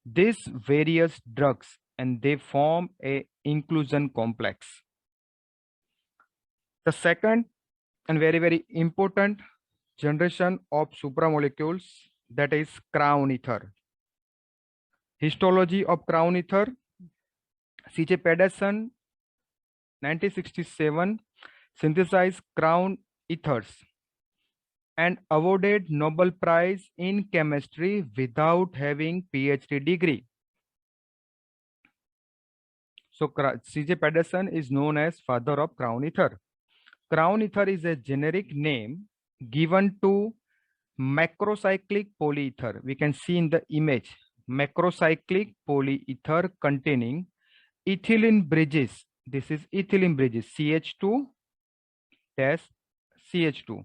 these various drugs, and they form a inclusion complex. The second and very important generation of supramolecules, that is crown ether. Histology of crown ether: C.J. Pedersen 1967 synthesized crown ethers and awarded Nobel Prize in chemistry without having PhD degree. So C.J. Pedersen is known as father of crown ether. Crown ether is a generic name given to macrocyclic polyether. We can see in the image macrocyclic polyether containing ethylene bridges. This is ethylene bridges, CH2 dash CH2,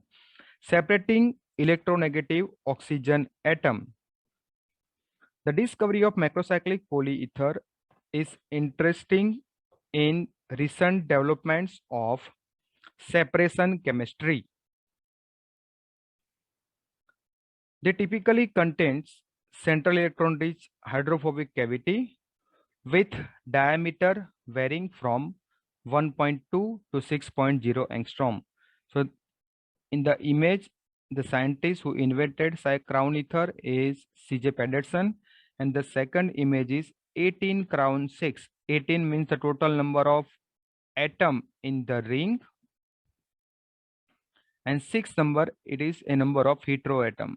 separating electronegative oxygen atom. The discovery of macrocyclic polyether is interesting in recent developments of separation chemistry. They typically contains central electron rich hydrophobic cavity with diameter varying from 1.2 to 6.0 angstrom. So in the image, the scientist who invented crown ether is C.J. Pedersen, and the second image is 18 crown 6. 18 means the total number of atom in the ring, and 6 number, it is a number of heteroatom,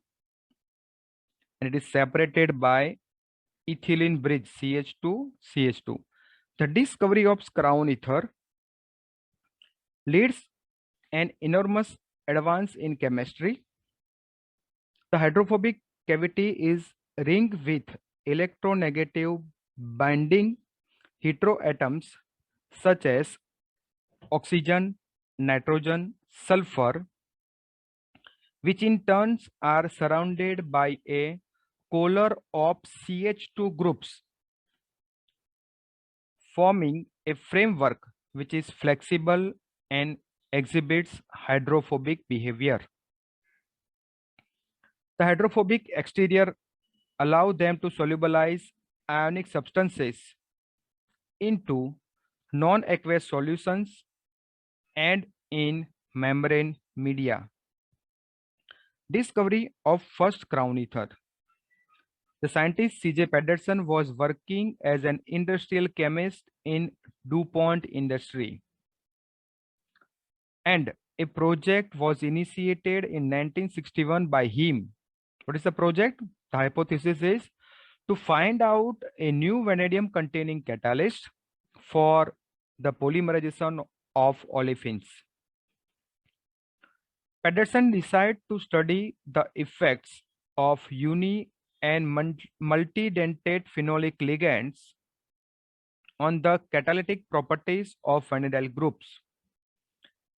and it is separated by ethylene bridge CH2 CH2. The discovery of crown ether leads an enormous advance in chemistry. The hydrophobic cavity is ringed with electronegative binding heteroatoms such as oxygen, nitrogen, sulfur, which in turns are surrounded by a collar of CH2 groups, forming a framework which is flexible and exhibits hydrophobic behavior. The hydrophobic exterior allow them to solubilize ionic substances into non-aqueous solutions and in membrane media. Discovery of first crown ether. The scientist C.J. Pedersen was working as an industrial chemist in DuPont industry, and a project was initiated in 1961 by him. What is the project? The hypothesis is to find out a new vanadium containing catalyst for the polymerization of olefins. Pedersen decided to study the effects of uni and multidentate phenolic ligands on the catalytic properties of vanadial groups.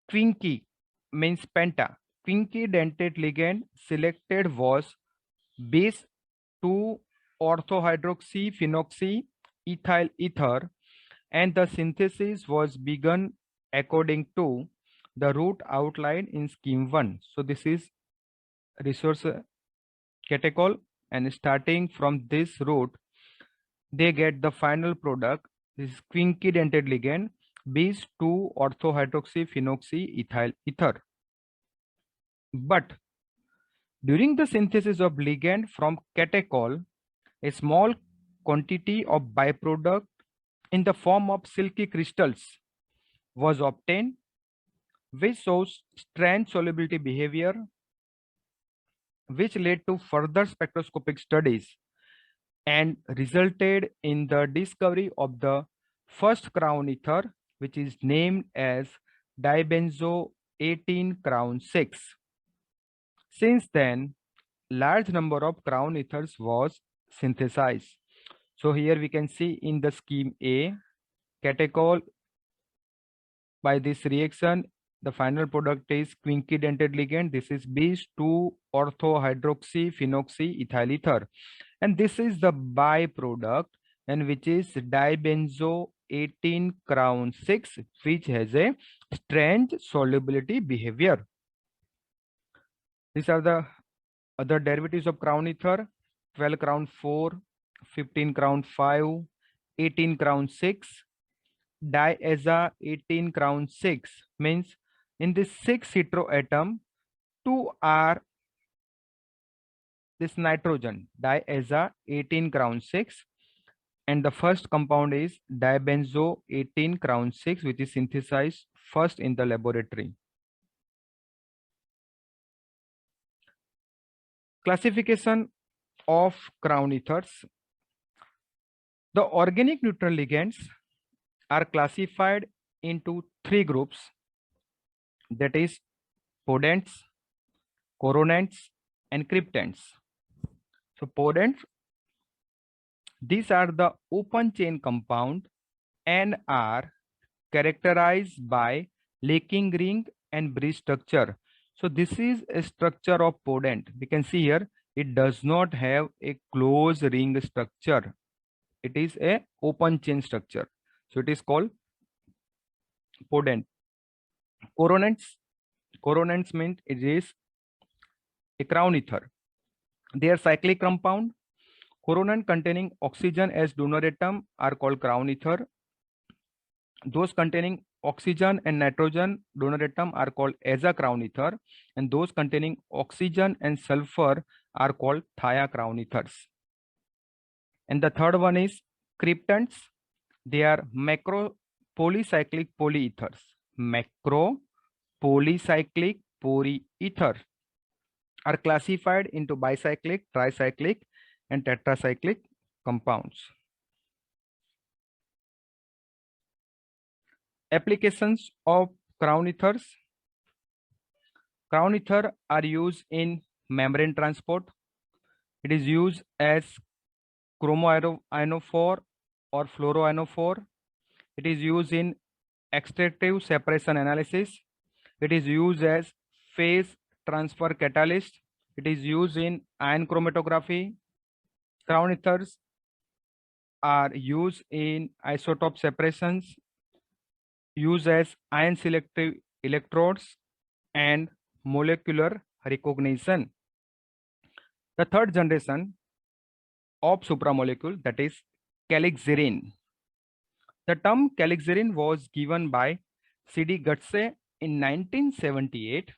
Quinky means penta. Quinky dentate ligand selected was base 2 orthohydroxy phenoxy ethyl ether, and the synthesis was begun according to the route outlined in scheme 1. So this is resource catechol, and starting from this route they get the final product. This is quinky dentate ligand base 2 orthohydroxy phenoxy ethyl ether. But during the synthesis of ligand from catechol, a small quantity of byproduct in the form of silky crystals was obtained, which shows strand solubility behavior which led to further spectroscopic studies and resulted in the discovery of the first crown ether, which is named as dibenzo 18 crown 6. Since then, large number of crown ethers was synthesized. So here we can see in the scheme A, catechol by this reaction, the final product is quinky dentate ligand. This is bis 2 orthohydroxy phenoxy ethyl ether. And this is the byproduct, and which is dibenzo 18 crown 6, which has a strange solubility behavior. These are the other derivatives of crown ether: 12 crown 4, 15 crown 5, 18 crown 6. Diaza 18 crown 6 means in this 6 heteroatom, 2 are this nitrogen, diaza 18 crown 6, and the first compound is dibenzo 18 crown 6, which is synthesized first in the laboratory. Classification of crown ethers. The organic neutral ligands are classified into 3 groups, that is podents, coronants, and cryptants. So podents, these are the open chain compound and are characterized by linking ring and bridge structure. So this is a structure of podent. We can see here it does not have a closed ring structure. It is a open chain structure. So it is called podent. Coronants means it is a crown ether. They are cyclic compound. Coronant containing oxygen as donor atom are called crown ether. Those containing oxygen and nitrogen donor atom are called as a crown ether, and those containing oxygen and sulfur are called thia crown ethers. And the third one is cryptants. They are macro polycyclic polyethers. Macro polycyclic polyether are classified into bicyclic, tricyclic, and tetracyclic compounds. Applications of crown ethers. Crown ether are used in membrane transport. It is used as chromoionophore or fluoroionophore. It is used in extractive separation analysis. It is used as phase transfer catalyst. It is used in ion chromatography. Crown ethers are used in isotope separations, used as ion selective electrodes, and molecular recognition. The third generation of supramolecule, that is calixarine. The term calixarine was given by C.D. Gutse in 1978.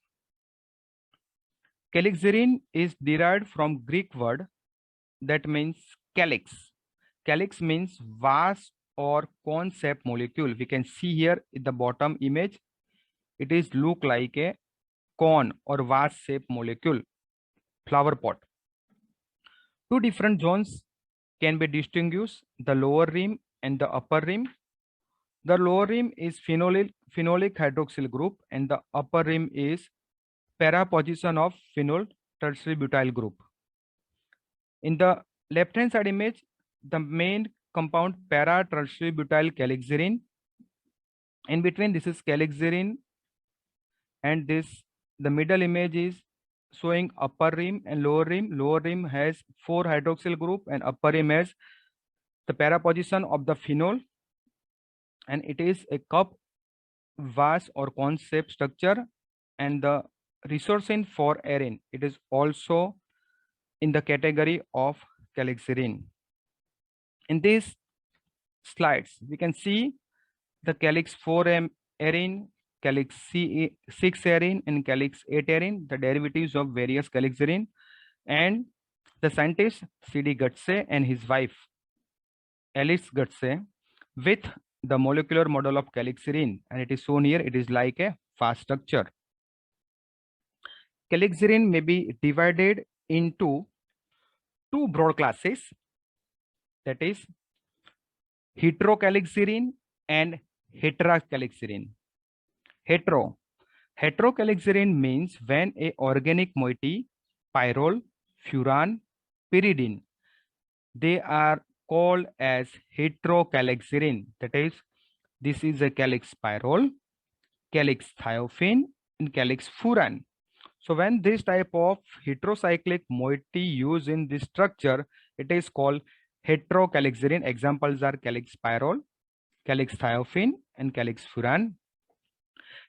Calixarine is derived from Greek word that means calyx. Calyx means vase or cone-shaped molecule. We can see here in the bottom image, it is look like a cone or vase-shaped molecule, flower pot. Two different zones can be distinguished, the lower rim and the upper rim. The lower rim is phenolic hydroxyl group, and the upper rim is para position of phenol tertiary butyl group. In the left hand side image, the main compound para tertiary butyl calixarine. In between, this is calixarine, and this the middle image is showing upper rim and lower rim. Lower rim has 4 hydroxyl group and upper rim has the para position of the phenol, and it is a cup, vase or cone shaped structure. And the resorcine for arene, it is also in the category of calixarine. In these slides, we can see the calyx 4M arene, calyx 6 arene, and calyx 8 arene, the derivatives of various calixarine, and the scientist C.D. Gutse and his wife Alice Gutse with the molecular model of calixarine, and it is shown here. It is like a fast structure. Calixarine may be divided into two broad classes, that is heterocalixirine and heterocalixirine. Heterocalixirine means when a organic moiety, pyrrole, furan, pyridine, they are called as heterocalixirine. That is, this is a calyx pyrrole, calyx thiophene, and calyx furan. So when this type of heterocyclic moiety used in this structure, it is called heterocalixirine. Examples are calyx pyrrole, calyx thiophene, and calyx furan.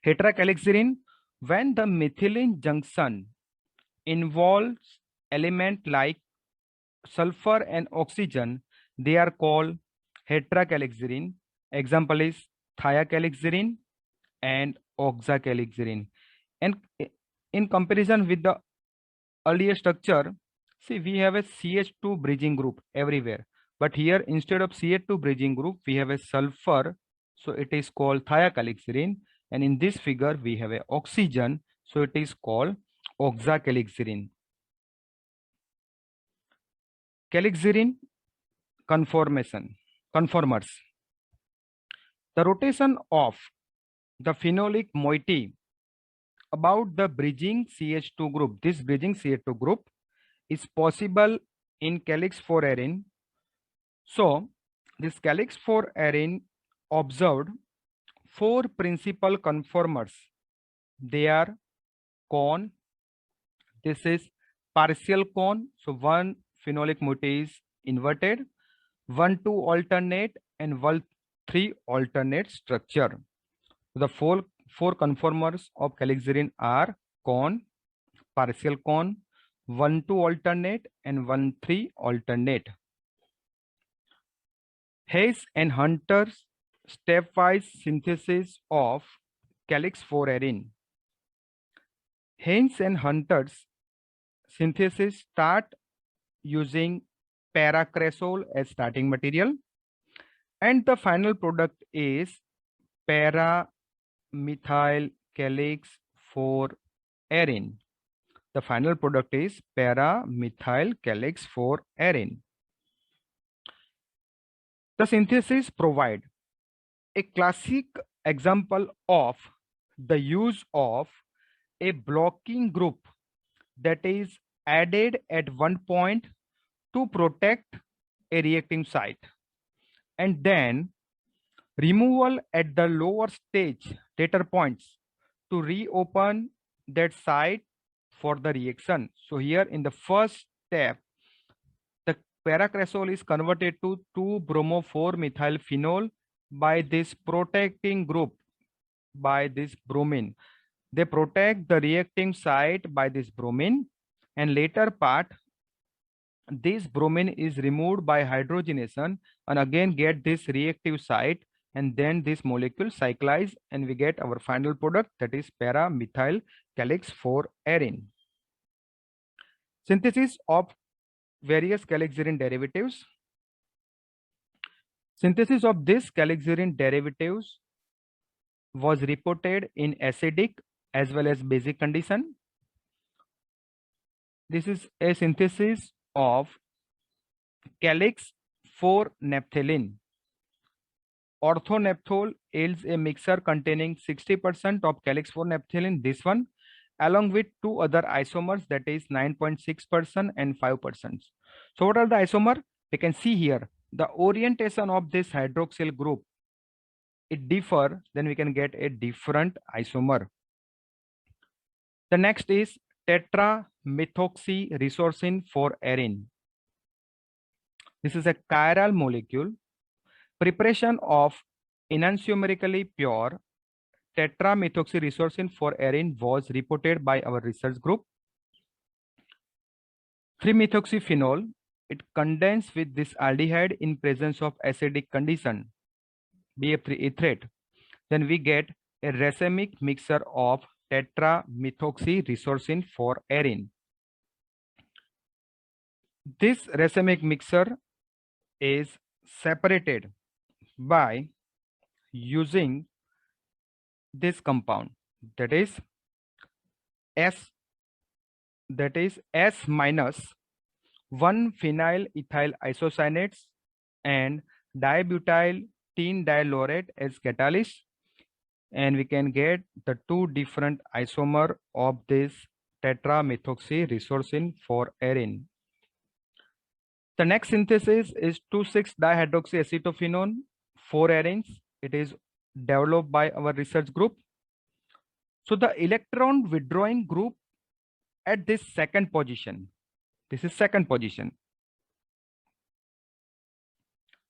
Heterocalixirine, when the methylene junction involves element like sulfur and oxygen, they are called heterocalixirine. Example is thiacalixirine and oxacalixirine. And in comparison with the earlier structure, see, we have a CH2 bridging group everywhere. But here, instead of CH2 bridging group, we have a sulfur. So it is called thiacalixirine. And in this figure, we have a oxygen. So it is called oxacalixirine. Calixirine conformers. The rotation of the phenolic moiety about the bridging CH2 group. This bridging CH2 group is possible in calyx 4-arene. So this calyx 4-arene observed four principal conformers. They are cone. This is partial cone. So one phenolic moiety is inverted, 1-2 alternate, and 1-3 alternate structure. The four conformers of calixirine are cone, partial cone, 1-2 alternate, and 1-3 alternate. Hayes and Hunter's stepwise synthesis of calyx 4-arene. Hayes and Hunter's synthesis start using paracresol as starting material, and the final product is para-methyl calyx 4-arene. The final product is para-methyl calyx 4-arene. The synthesis provide a classic example of the use of a blocking group that is added at one point to protect a reacting site, and then removal at the lower stage data points to reopen that site for the reaction. So here in the first step, the paracresol is converted to 2-bromo-4-methyl phenol by this protecting group, by this bromine. They protect the reacting site by this bromine, and later part, this bromine is removed by hydrogenation and again get this reactive site, and then this molecule cyclize and we get our final product, that is para-methyl calyx 4-arene. Synthesis of various calixirine derivatives. Synthesis of this calixirine derivatives was reported in acidic as well as basic condition. This is a synthesis of calyx 4-naphthalene. Orthonaphthol yields a mixture containing 60% of calyx 4-naphthalene, this one, along with two other isomers, that is 9.6% and 5%. So what are the isomers? We can see here the orientation of this hydroxyl group. It differs, then we can get a different isomer. The next is tetramethoxyresorcine 4-arene. This is a chiral molecule. Preparation of enantiomerically pure tetramethoxyresorcine 4-arene was reported by our research group. 3-methoxyphenol, it condenses with this aldehyde in presence of acidic condition, BF3 ethate. Then we get a racemic mixture of tetramethoxyresorcine 4-arene. This racemic mixture is separated by using this compound, that is that is S minus 1 phenyl ethyl isocyanates and dibutyl teen dilaurate as catalyst, and we can get the two different isomer of this tetramethoxy resorcine for arine. The next synthesis is 2,6-dihydroxyacetophenone, 4 arenes. It is developed by our research group. So the electron withdrawing group at this second position, this is second position.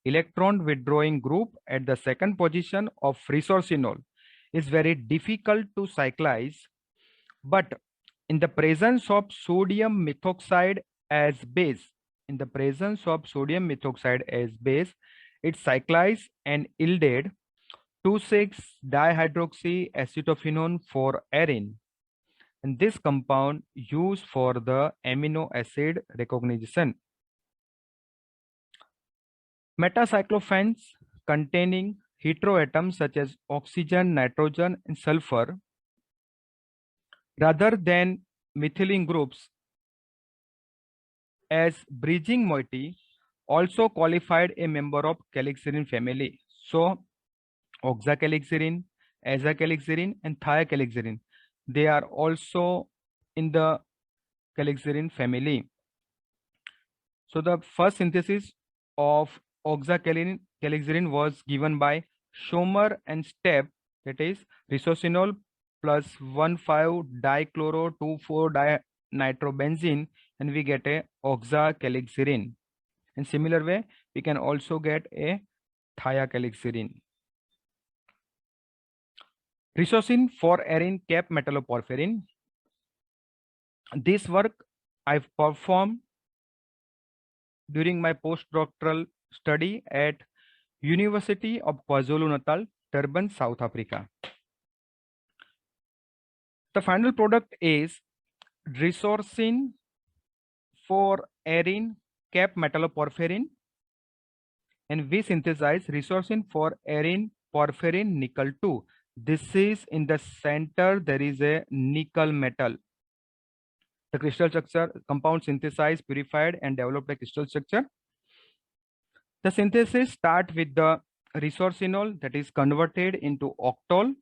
Electron withdrawing group at the second position of resorcinol is very difficult to cyclize, but in the presence of sodium methoxide as base, in the presence of sodium methoxide as base, it cyclized and yielded 2,6-dihydroxyacetophenone for arine. And this compound used for the amino acid recognition. Metacyclophanes containing heteroatoms such as oxygen, nitrogen, and sulfur, rather than methylene groups as bridging moiety, also qualified a member of calixarine family. So oxacalixarine, azacalixarine, and thiacalixarine, they are also in the calixarine family. So the first synthesis of oxacalixarine was given by Schomer and Stepp, that is resorcinol plus 1,5-dichloro-2,4-dinitrobenzene, and we get a oxacalixarine. In similar way, we can also get a thiacalixarine. Resorcine for arine cap metalloporphyrin. This work I've performed during my postdoctoral study at University of KwaZulu-Natal, Durban, South Africa. The final product is resorcine for arine cap metalloporphyrin, and we synthesize resorcine for arine porphyrin nickel 2. This is in the center, there is a nickel metal. The crystal structure, compound synthesized, purified, and developed a crystal structure. The synthesis start with the resorcinol that is converted into octol.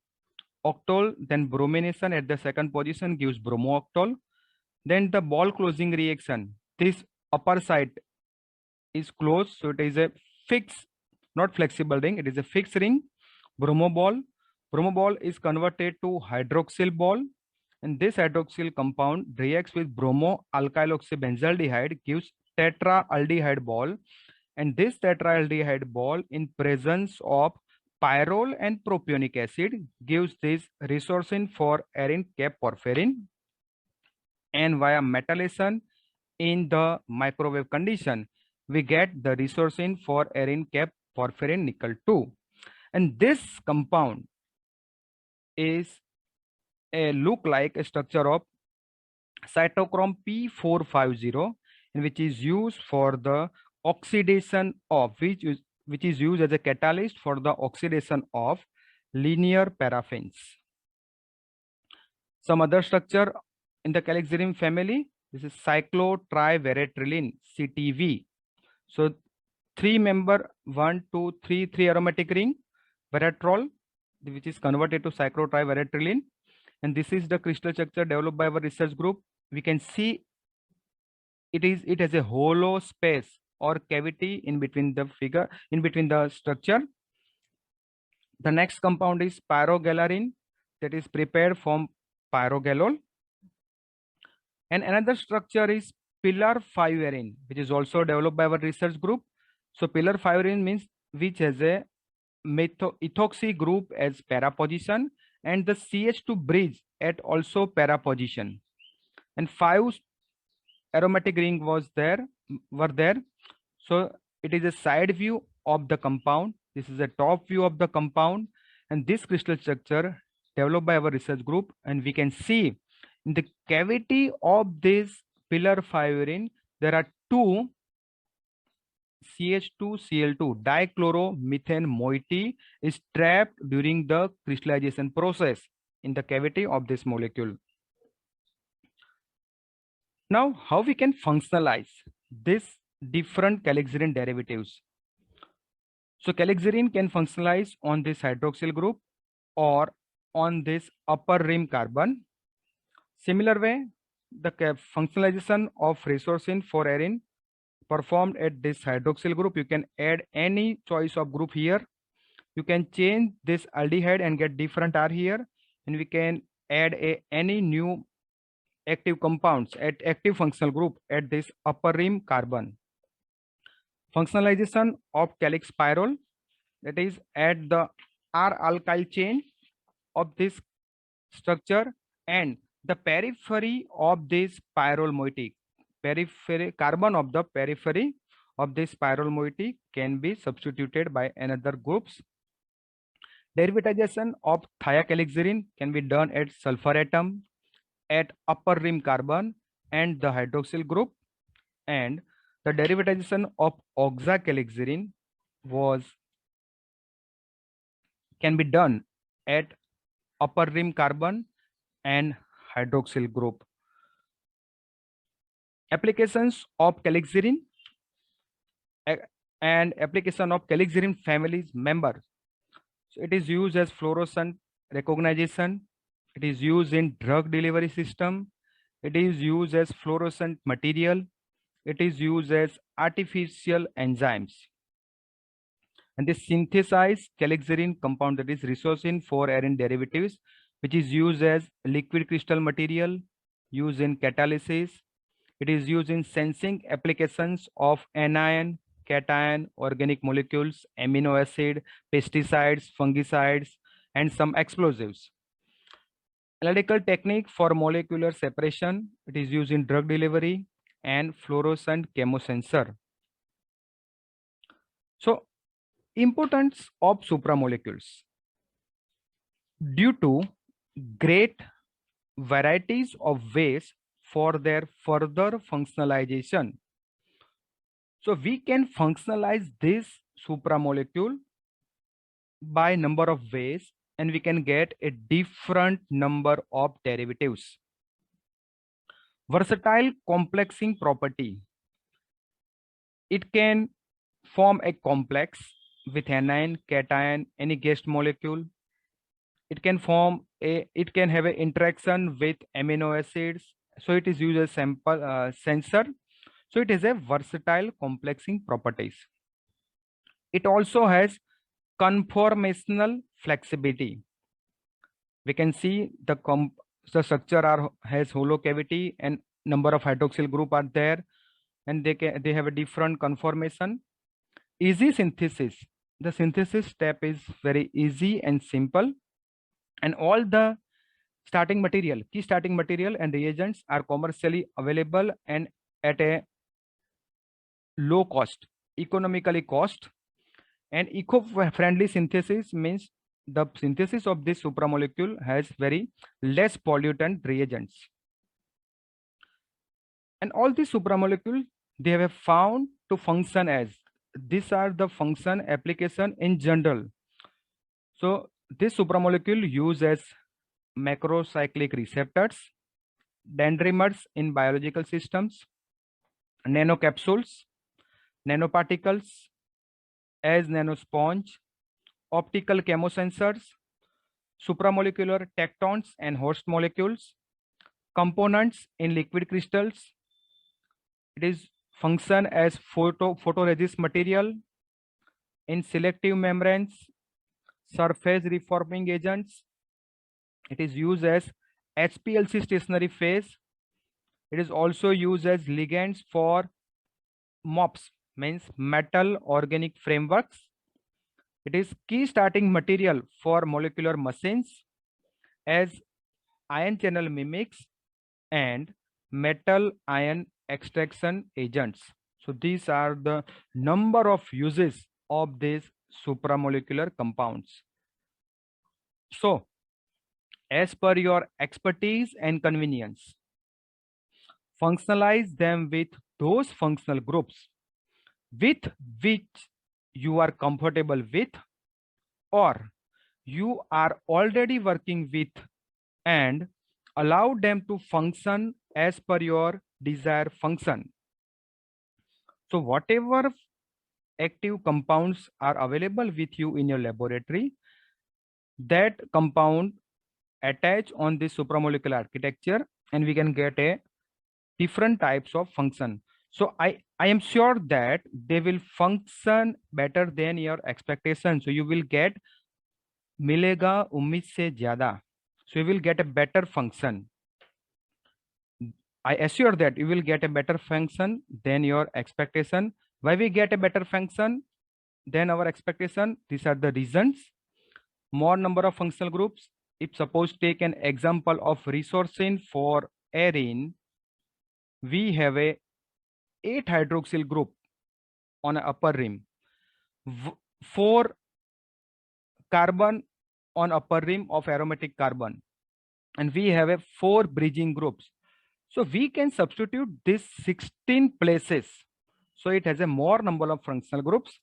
Octol, then bromination at the second position gives bromooctol. Then the ball closing reaction. This upper side is closed, so it is a fixed, not flexible ring. It is a fixed ring. Bromoball. Bromoball is converted to hydroxyl ball, and this hydroxyl compound reacts with bromo alkyloxybenzaldehyde, gives tetraaldehyde ball, and this tetraaldehyde ball in presence of pyrrole and propionic acid gives this resorcine for arine cap porphyrin, and via metallation in the microwave condition we get the resorcine for arine cap porphyrin nickel 2, and this compound is a look like a structure of cytochrome P450, and which is used for the oxidation of which is used as a catalyst for the oxidation of linear paraffins. Some other structure in the calixarine family, this is cyclotriveratrilene CTV. So 3-member 1, 2, 3, 3 aromatic ring veratrol, which is converted to cyclotriveratrilene, and this is the crystal structure developed by our research group. We can see it has a hollow space or cavity in between the structure. The next compound is pyrogallurine, that is prepared from pyrogallol, and another structure is pillar 5-arine, which is also developed by our research group. So pillar 5-arine means which has a ethoxy group as para position, and the CH2 bridge at also para position, and 5 aromatic ring were there. So it is a side view of the compound, this is a top view of the compound, and this crystal structure developed by our research group, and we can see in the cavity of this pillar 5-arine there are two CH2Cl2 dichloromethane moiety is trapped during the crystallization process in the cavity of this molecule. Now, how we can functionalize this different calixarine derivatives? So calixarine can functionalize on this hydroxyl group or on this upper rim carbon. Similar way, the functionalization of resorcine for arine performed at this hydroxyl group. You can add any choice of group here. You can change this aldehyde and get different R here, and we can add any new active compounds at active functional group at this upper rim carbon. Functionalization of calyx pyrrole, that is at the R alkyl chain of this structure and the periphery of this pyrrole moiety. Periphery carbon of the periphery of this pyrrole moiety can be substituted by another groups. Derivatization of thiacalixarine can be done at sulfur atom, at upper rim carbon and the hydroxyl group, and the derivatization of oxacalixarine was can be done at upper rim carbon and hydroxyl group. Applications of calixarine and application of calixarine families members. So it is used as fluorescent recognition. It is used in drug delivery system. It is used as fluorescent material. It is used as artificial enzymes. And this synthesized calixarine compound, that is resorcine 4-arine derivatives, which is used as liquid crystal material, used in catalysis. It is used in sensing applications of anion, cation, organic molecules, amino acid, pesticides, fungicides, and some explosives. Analytical technique for molecular separation. It is used in drug delivery and fluorescent chemosensor. So, importance of supramolecules. Due to great varieties of ways for their further functionalization. So we can functionalize this supramolecule by number of ways, and we can get a different number of derivatives. Versatile complexing property. It can form a complex with anion, cation, any guest molecule. It can have an interaction with amino acids. So it is used as sample sensor. So it is a versatile complexing properties. It also has conformational flexibility. We can see the structure has hollow cavity and number of hydroxyl group are there, and they have a different conformation. Easy synthesis. The synthesis step is very easy and simple, and all the key starting material and reagents are commercially available and at a low cost, economically cost. And eco-friendly synthesis means the synthesis of this supramolecule has very less pollutant reagents. And all these supramolecules, they have found to function as, these are the function application in general. So this supramolecule use as macrocyclic receptors, dendrimers in biological systems, nanocapsules, nanoparticles as nanosponge, optical chemosensors, supramolecular tectons and host molecules, components in liquid crystals. It is function as photoresist material in selective membranes, surface reforming agents. It is used as HPLC stationary phase. It is also used as ligands for MOPs, means metal organic frameworks. It is key starting material for molecular machines as ion channel mimics and metal ion extraction agents. So these are the number of uses of these supramolecular compounds. So as per your expertise and convenience, functionalize them with those functional groups with which you are comfortable with or you are already working with, and allow them to function as per your desired function. So whatever active compounds are available with you in your laboratory, that compound attach on this supramolecular architecture, and we can get a different types of function. So I am sure that they will function better than your expectation. So you will get मिलेगा उम्मीद से ज्यादा. So you will get a better function. I assure that you will get a better function than your expectation. Why we get a better function than our expectation? These are the reasons. More number of functional groups. If suppose take an example of resorcine for arene, we have a 8 hydroxyl group on a upper rim, 4 carbon on upper rim of aromatic carbon, and we have a 4 bridging groups. So we can substitute this 16 places. So it has a more number of functional groups.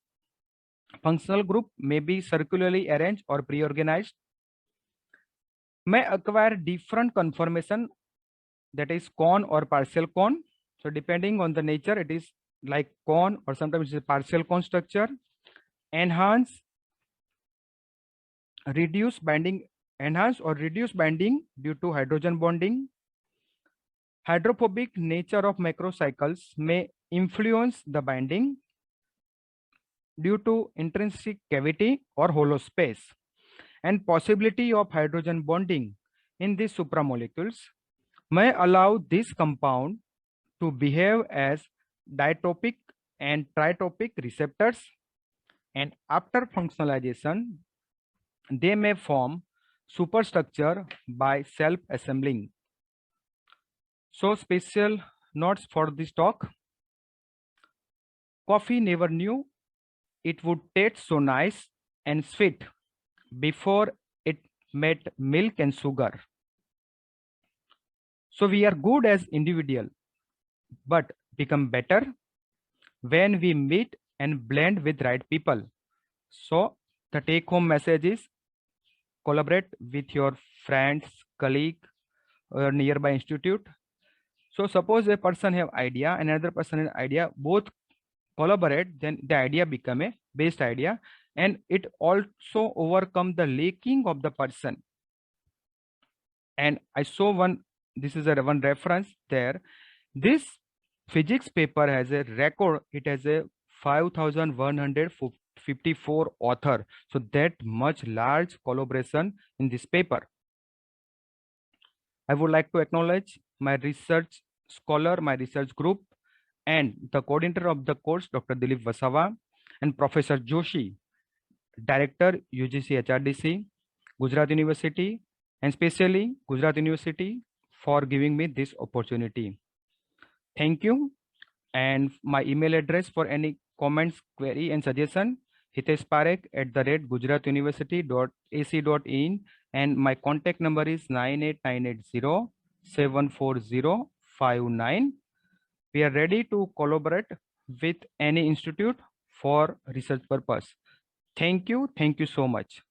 Functional group may be circularly arranged or pre-organized. May acquire different conformation, that is cone or partial cone. So depending on the nature, it is like cone or sometimes it's a partial cone structure. Enhance, reduce binding, enhance or reduce binding due to hydrogen bonding. Hydrophobic nature of macrocycles may influence the binding due to intrinsic cavity or hollow space, and possibility of hydrogen bonding in these supramolecules may allow this compound to behave as ditopic and tritopic receptors, and after functionalization they may form superstructure by self-assembling. So special notes for this talk. Coffee never knew it would taste so nice and sweet before it met milk and sugar. So we are good as individual, but become better when we meet and blend with right people. So the take home message is collaborate with your friends, colleague, or nearby institute. So suppose a person have idea and another person has idea, both collaborate, then the idea become a best idea, and it also overcome the lacking of the person. And I saw one, this is a one reference there. This physics paper has a record, it has a 5154 author. So that much large collaboration in this paper. I would like to acknowledge my research scholar, my research group, and the coordinator of the course, Dr. Dilip Vasava, and Professor Joshi, Director, UGC HRDC, Gujarat University, and especially Gujarat University for giving me this opportunity. Thank you. And my email address for any comments, query, and suggestion, Hitesh Parekh @gujaratuniversity.ac.in, and my contact number is 98980 74059. We are ready to collaborate with any institute for research purpose. Thank you so much.